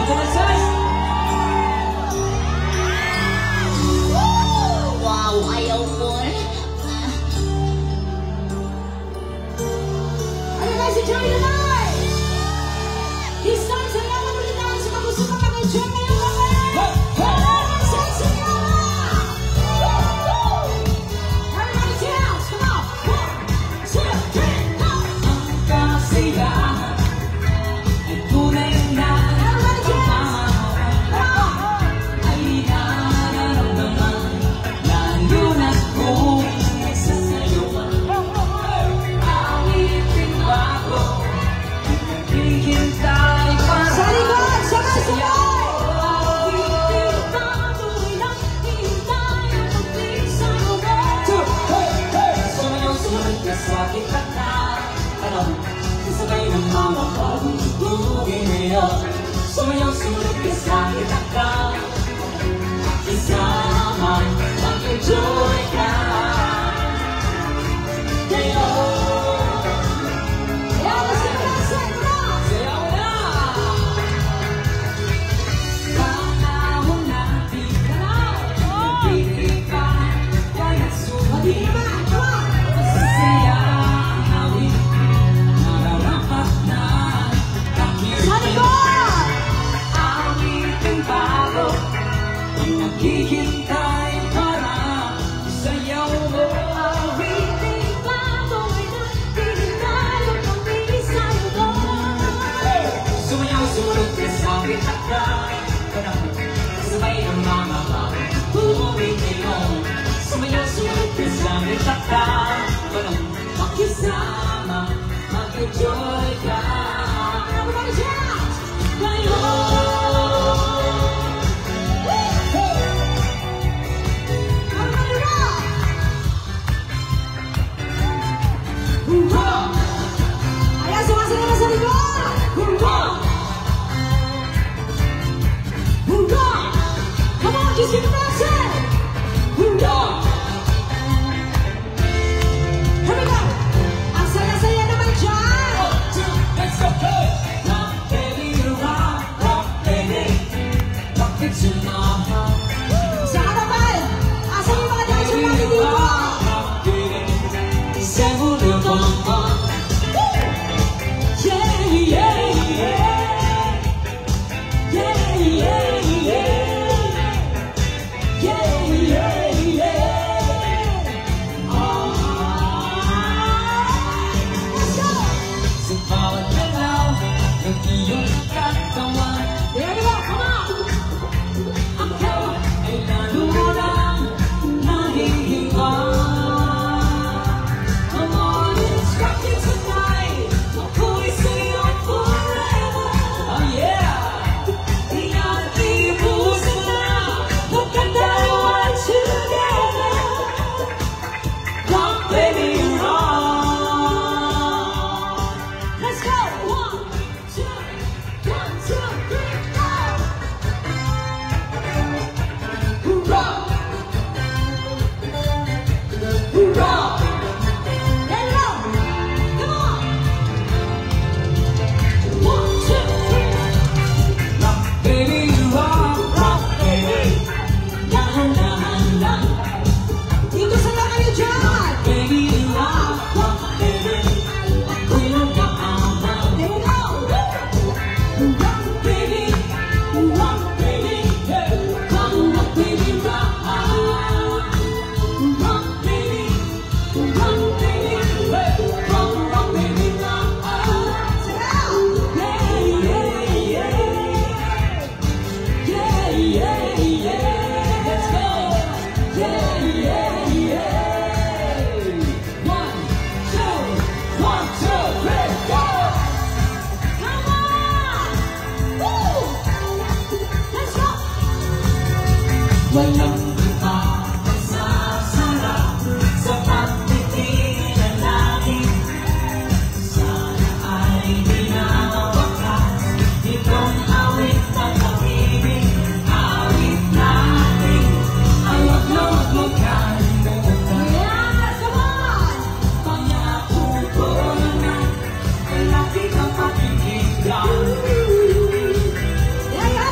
Genesis! Wow, ayaw mo. Are you guys enjoying the night? This time, saya mo muli lang sa mga gusto mag-enjoy ngayong gabi. Sexy na! Everybody dance! Come on! 1, 2, 3, go! Ang kasiyahan ay tunay na Everybody dance! Come on! ay nararamdaman, lalo na't kung nagsasayo ka. Awitin bago, naghihintay para Sa likod! Sabay-sabay! awitin Patuloy lang, hintay ang pagpisan mo. Sumayaw, sumunod ka sa kita. Kasabay ng mga pagtutugin ngayon. Sumayaw, sumunod ka sa kita. Isama, mag-enjoy ka. Ngayon, Yeah, let's get dancing! Come on! sayaw na! Panahon natin, nagpili pa, kaya't sumali. Come on! Masasaya ang hawin, nararapat na Sa pakiramdam. likod! Awiting bago, ang naghihintay para sayaw mo. Awiting patuloy lang, hintay ang pagpisan mo. Sumayaw, sumunod ka sa kita. Kasabay ng mga pagtutugin ngayon. Sumayaw, sumunod ka sa kita. Makisama, mag-enjoy ka. Everybody dance! Everybody rock! Ayan, sumasayaw na sa likod! Come on, just keep dancing! Here we go! Ang saya-saya naman dyan! Let's go! Rock, baby, rock, rock, baby. Rock it to my heart. Sa harapan! Asan yung mga dancer natin Baby, dito? rock, rock, baby. Say who the one. Yeah, yeah, yeah! Yeah, yeah, yeah! Yeah, yeah, yeah! Let's go! Sa bawat galaw ng iyong katawan, There we go, come on! ikaw ay lalo lang nahihiwag. Come on, let's rock it tonight. Ako'y sa'yo forever. Oh yeah! Di natin ipusin na magkatawad together. Rock, baby, rock. Let's go! 1, 2, 3, go! Rock! Rock! Let it go! Come on! 1, 2, 3. Rock, baby, rock, rock, baby. Dahan-dahan lang. Dito saya kayo dyan! Baby, rock, rock, baby. Ako'y nagkakamal. There we go! Rock, baby, rock, baby. Hey, come on, baby, rock. Rock, baby, rock, baby. Hey, come on, baby, rock. Yeah, yeah, yeah. Yeah, yeah, yeah. Let's go. Yeah, yeah, yeah. 1, 2, 1, 2, 3, go. Come on! Woo! Let's go! Walang iba magsasarap sa pagtitingin natin. Sana ay di na mawakas itong awit ng pag-ibig. Awit natin ang wag magkalimutan. Yeah! Come on! Pangako ko naman, palagi kang pakikinggan. Yeah, yeah!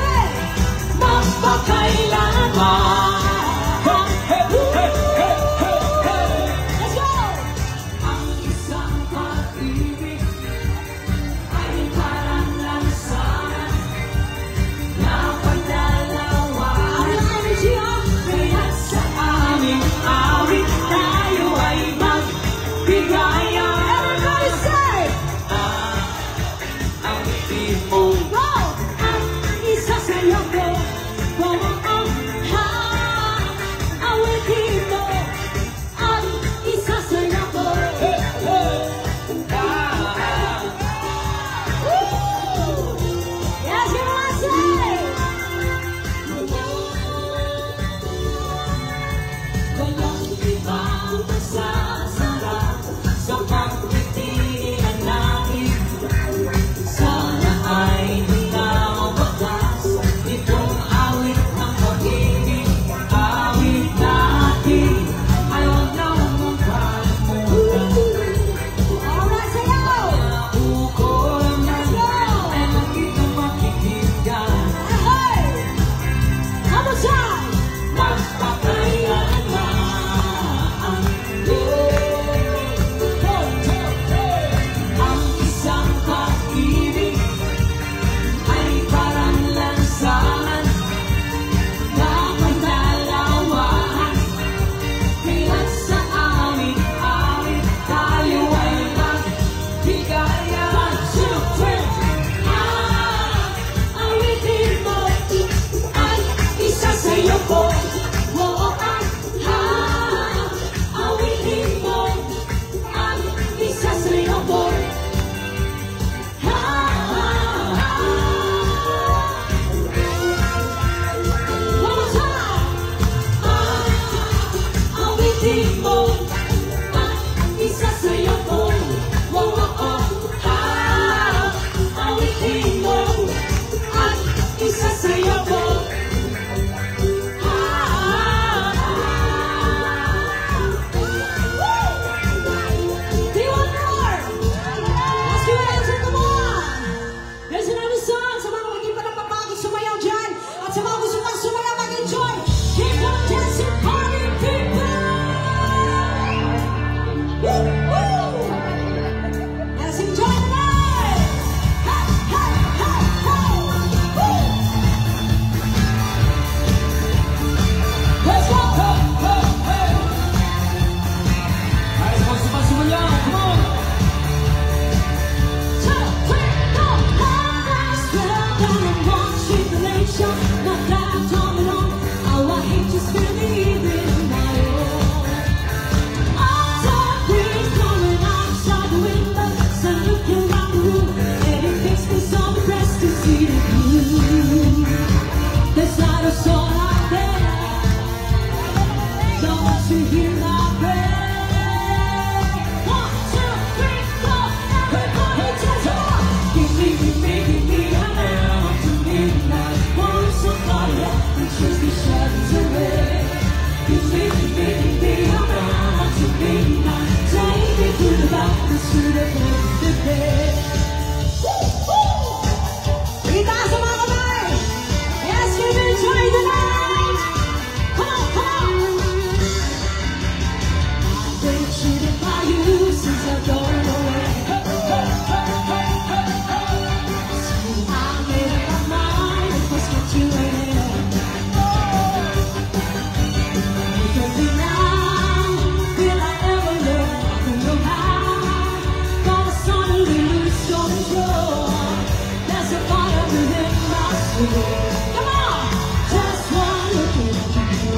Come on! Just one look at you,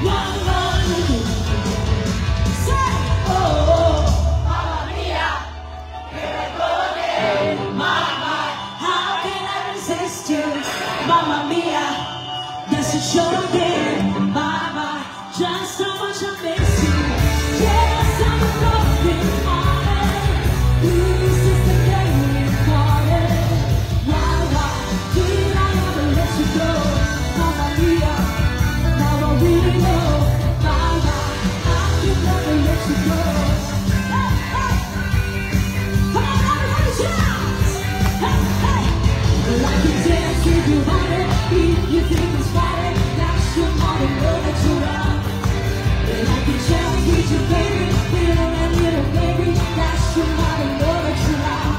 one look at you. Say, oh, Mamma Mia, here I go again. Mama, how can I resist you? Mamma Mia, does it show again? Mama, just how much I miss you. Yes, I'm broken hearted. This is the day we parted. Why did I ever let you go? Mamma Mia, now I really know. Mama, I could never let you go. Hey, hey. Come on, everybody, shout! Hey, hey. Well, I can dance if you want it. If you think it's funny, that's your mother, know that you're wrong. And I can chance with you, baby. Feeling a little baby, that's your mother, know that you're wrong.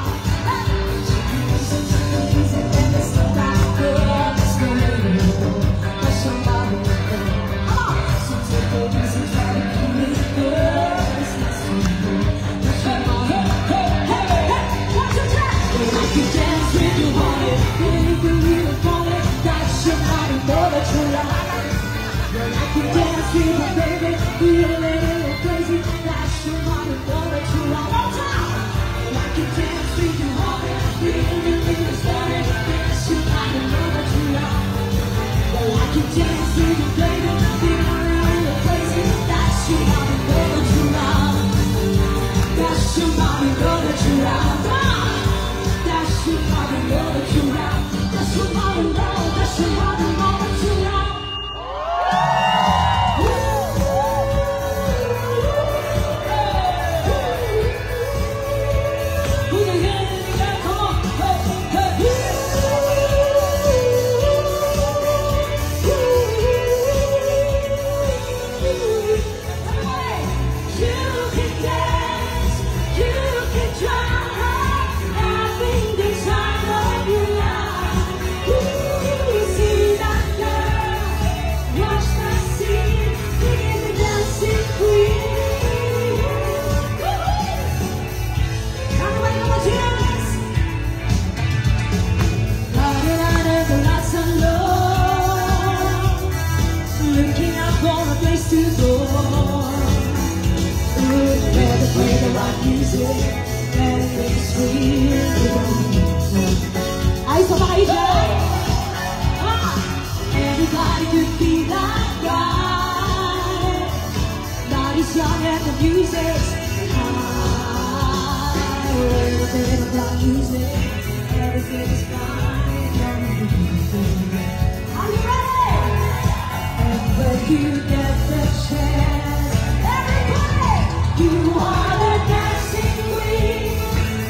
Everybody could be that guy. Not as young and the music's high. Everything about music, everything's fine. Are you ready? And when you get the chance, everybody, you are the dancing queen,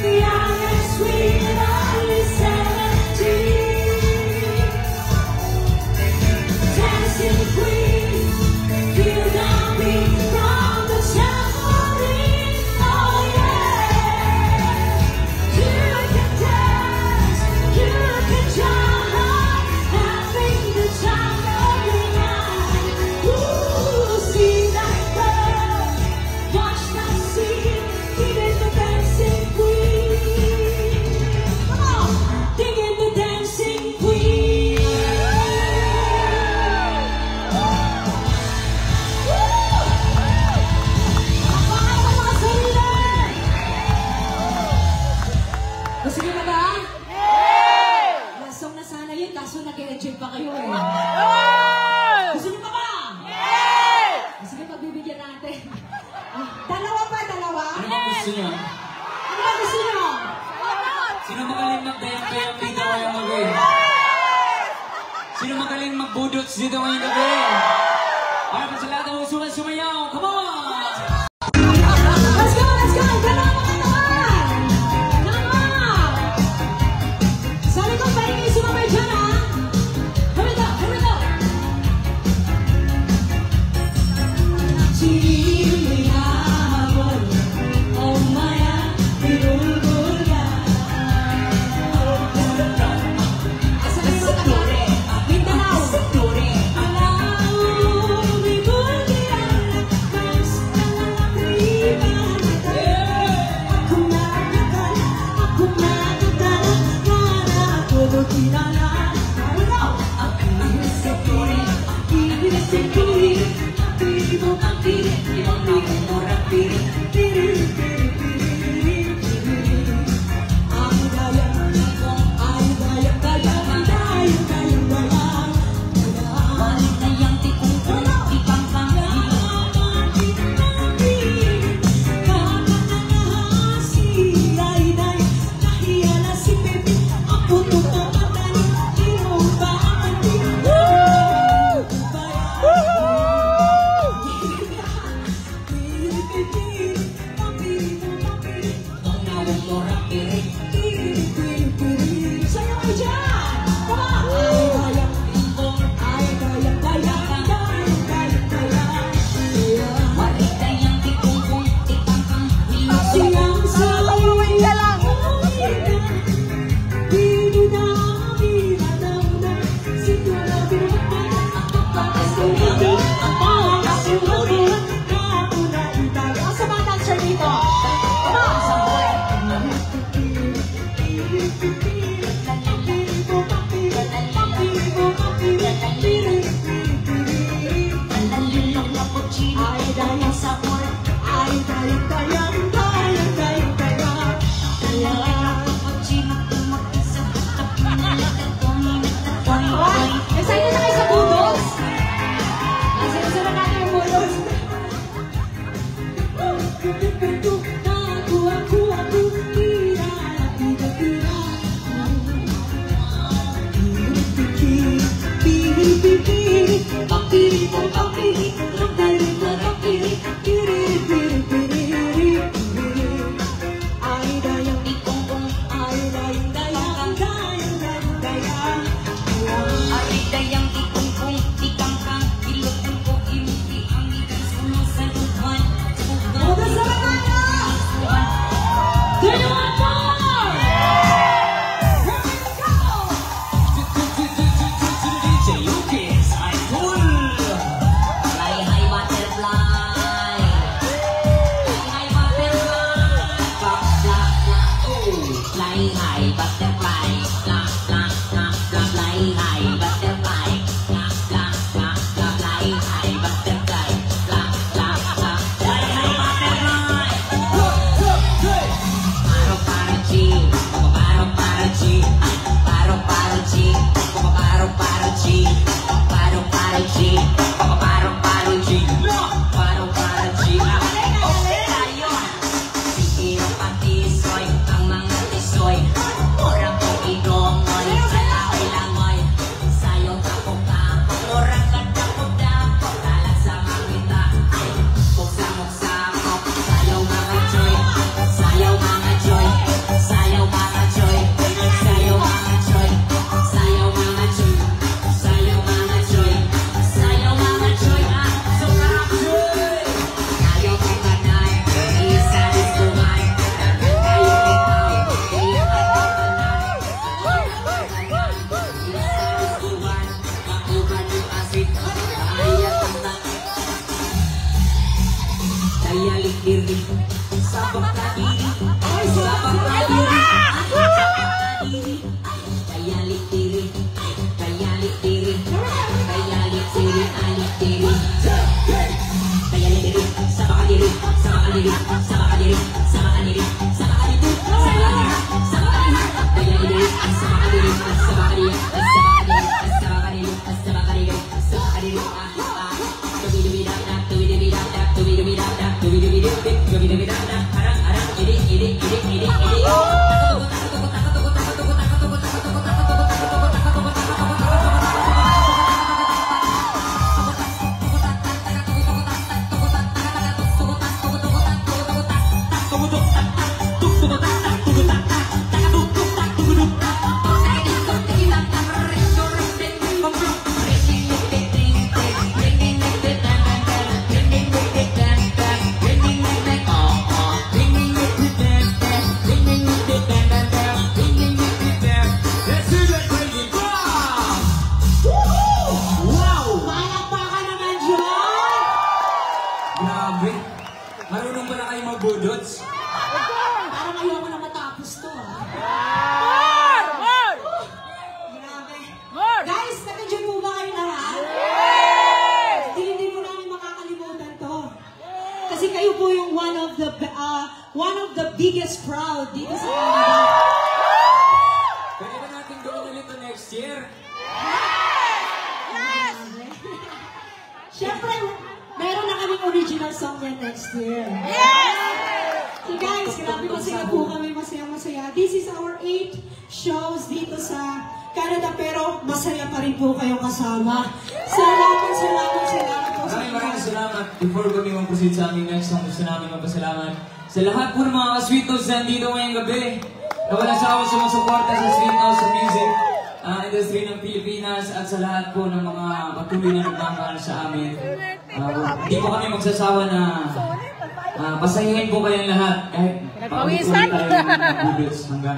young and sweet, only 17. Dancing queen, feel the beat from the tambourine. Oh yeah, you can dance, you can jump, having the time of your life. Ooh, see that girl, watch that scene, digging the dancing queen. Come on, digging the dancing queen. Gusto niyo ba ba? Yes! Song na sana yun, kaso nag-e-enjoy pa kayo eh. Gusto niyo ba ba? Sige, pagbibigyan natin. Dalawa pa, dalawa? Ano ba gusto niyo? Ano ba gusto niyo? Sino magaling magdayang-dayang dito ngayong gabi? Sino magaling magbudots dito ngayong gabi? Para pa sa lahat ng usukan sumayaw. Come on! Let's go, let's go! Dalawa mga naman! Come on! Sa likod pa rin yung sumabay dyan, ha? Here we go, here we go! Sinihabol, oh maya, binulbul ka. Asa na sa Tore? Mindanao! Mindanao, binulbul ka. the biggest crowd dito sa Canada. Pwede ba natin gawin ulit ito next year? Siyempre, meron na kaming original song yan next year. So guys, grabe masaya po kami, masaya. This is our 8th shows dito sa Canada, pero masaya pa rin po kayong kasama. Salamat po sa Maraming salamat. Before kami mag-proceed sa aming next song, gusto namin magpasalamat sa lahat po ng mga ka-sweetos na nandito ngayong gabi na walang sawa sumusuporta sa Sweet House of Music industry ng Pilipinas at sa lahat po ng mga patuloy na nagmamahal sa amin. Hindi po kami magsasawa na pasahihin po kayong lahat kahit paulit-ulit tayo ng bubils hanggang.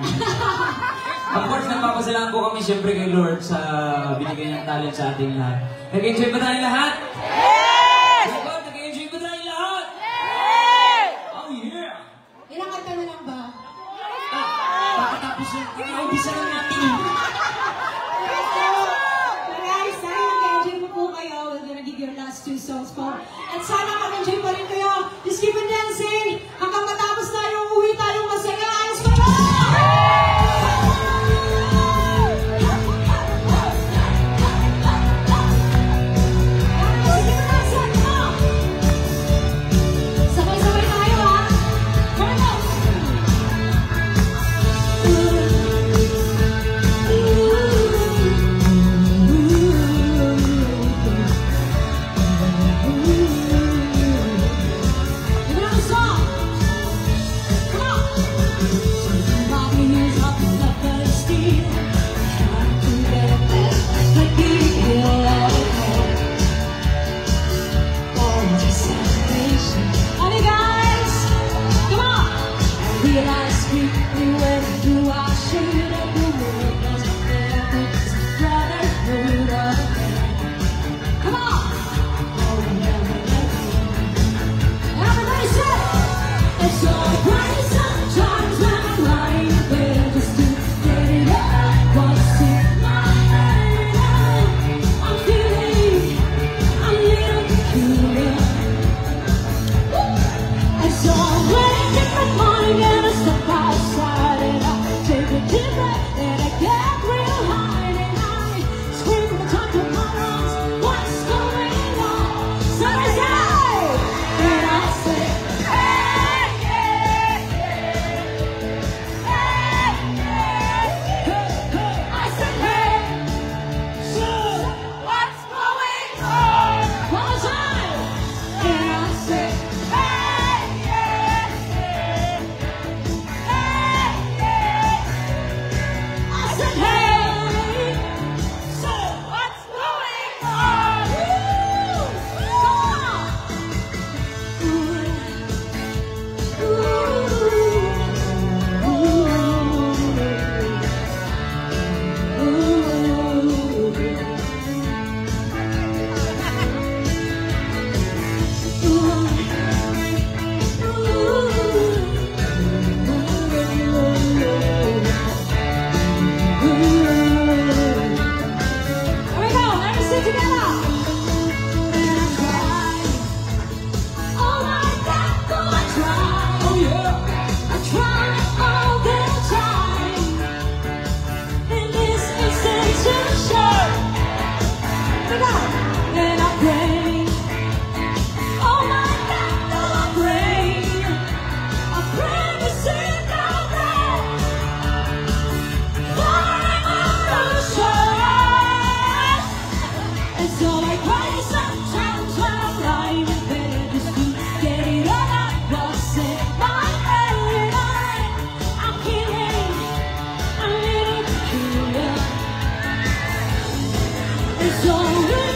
Of course, nagpapasalamat po kami siyempre kay Lord sa binigay niyang talent sa ating lahat. Nag-enjoy ba tayo lahat? Yes! Nag-enjoy ba tayo lahat? Yes! Oh yeah! Ilang kanta na lang ba? Pagkatapos yun, kinaumpisa lang natin. Guys, sana nag-enjoy mo po kayo. We're gonna give your last 2 songs po. At sana mag-enjoy pa rin kayo. Just keep on dancing. Hanggang matapos tayo, uwi tayong masaya. Let's go! Sabay-sabay tayo, ha? Come on! Another song! Come on! Somebody is up in the first steel, trying to get best, but we feel okay. Oh, just celebration. All you guys, come on! I realize we went through our shade of the world, doesn't matter, it's a brotherhood of man. Come on! Oh, never let go. Everybody say, it's so bright sometimes when I'm lying in bed just to get it up. What's in my head? I'm feeling a little peculiar. And so when I get my mind and I step outside and I take a deep breath and I get real high and I scream from the top of my lungs, what's going on? So I say, and I say, hey, yeah, yeah, hey, yeah, hey. I said, hey, so what's going on? One more time, and I say, hey, yeah, yeah, hey, yeah. I said, hey, so what's going on? Come on. Here we go, let us sing together. And I tried. Oh my God, oh I tried. Oh yeah. I tried all the time. And this is sensation. Here we go. And I pray. Oh my God, oh I pray. I pray to see now that and so I cry sometimes when I'm lying in bed just to get it all out what's in my head. I'm feeling a little peculiar. And so when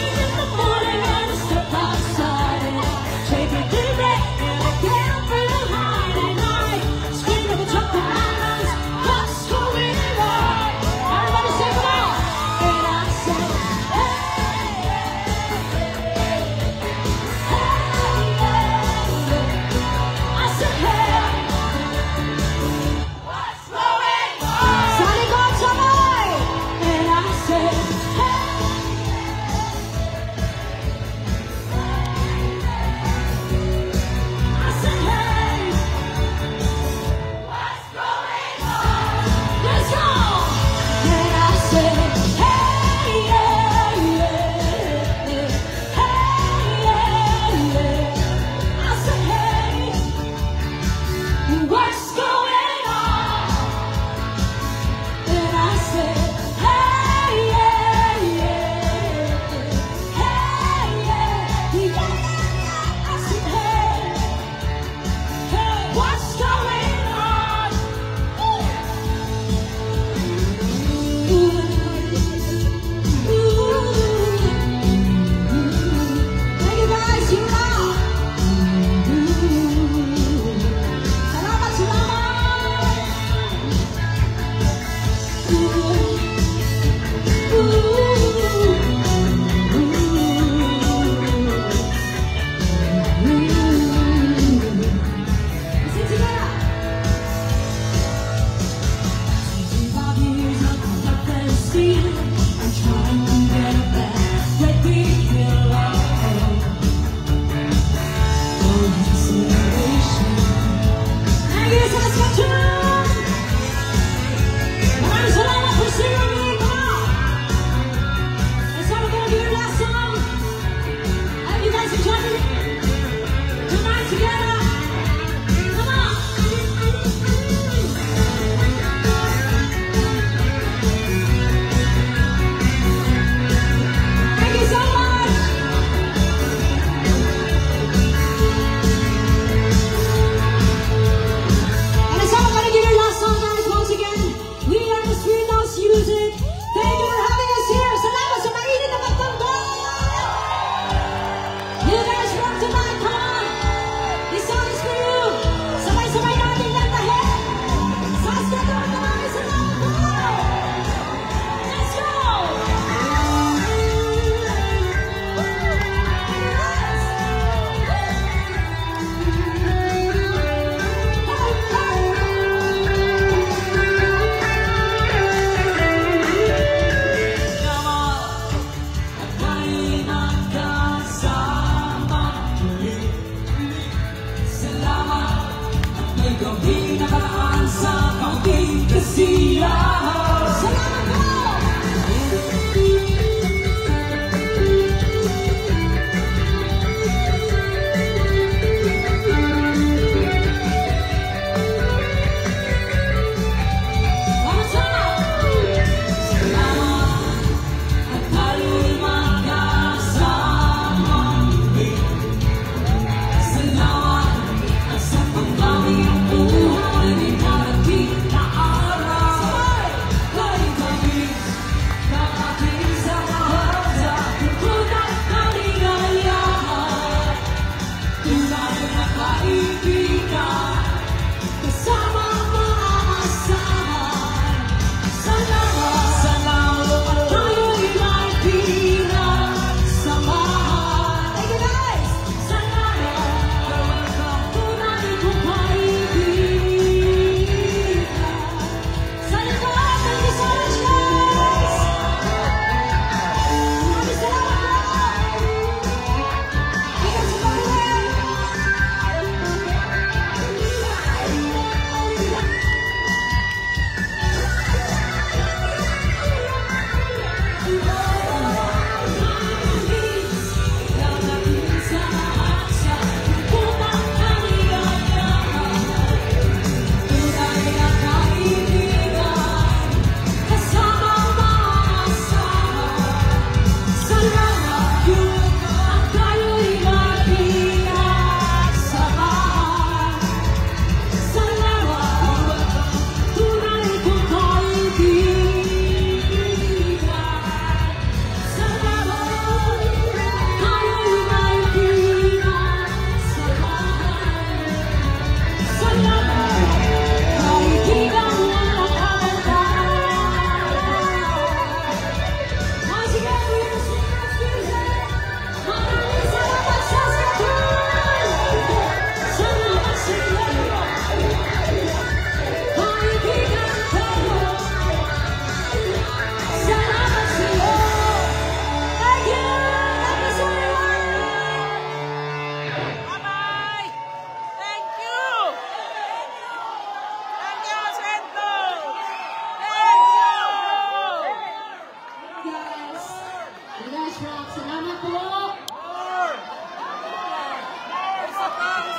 Flash Rock. Salamat po.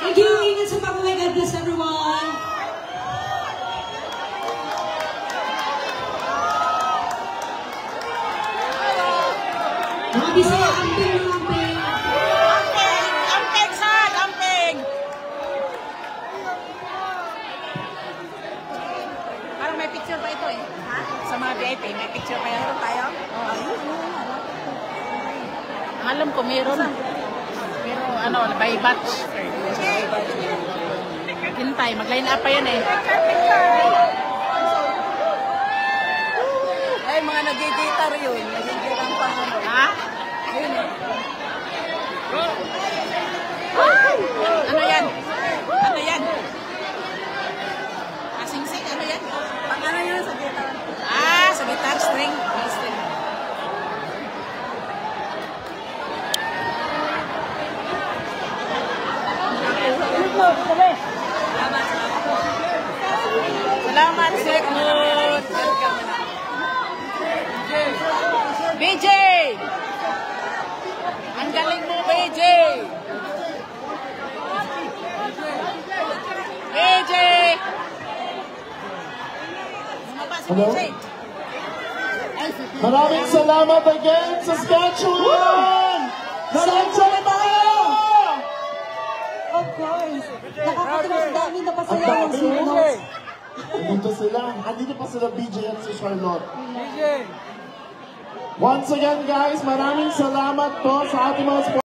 Thank you. Ingat sa pag-uwi. God bless everyone. Mga Bisaya, amping. Amping, San! Amping! Parang may picture pa ito eh. Ha? Sa mga VIP, may picture pa yan. Meron tayo? Ang alam ko, meron. Pero ano, by batch. Hintay, mag-line up pa yan eh. Ay, mga nag-guitar yun. Nag-guitar pa ano. Ha? Ayun eh. Ano yan? Ano yan? Sing-sing, ano yan? Pag ano yun sa guitar? Ah, sa guitar string. May string. Salamat, Sekmut. BJ! Ang galing mo, BJ! BJ! Bumaba si Hello? BJ. Maraming salamat again, Saskatchewan! Saskatchewan tayo! Of course. Nakakatulos dami na Ang pasaya ng dami, sunos. Andito sila. Andito pa sila, BJ at si Charlotte. Once again, guys, maraming salamat po sa ating mga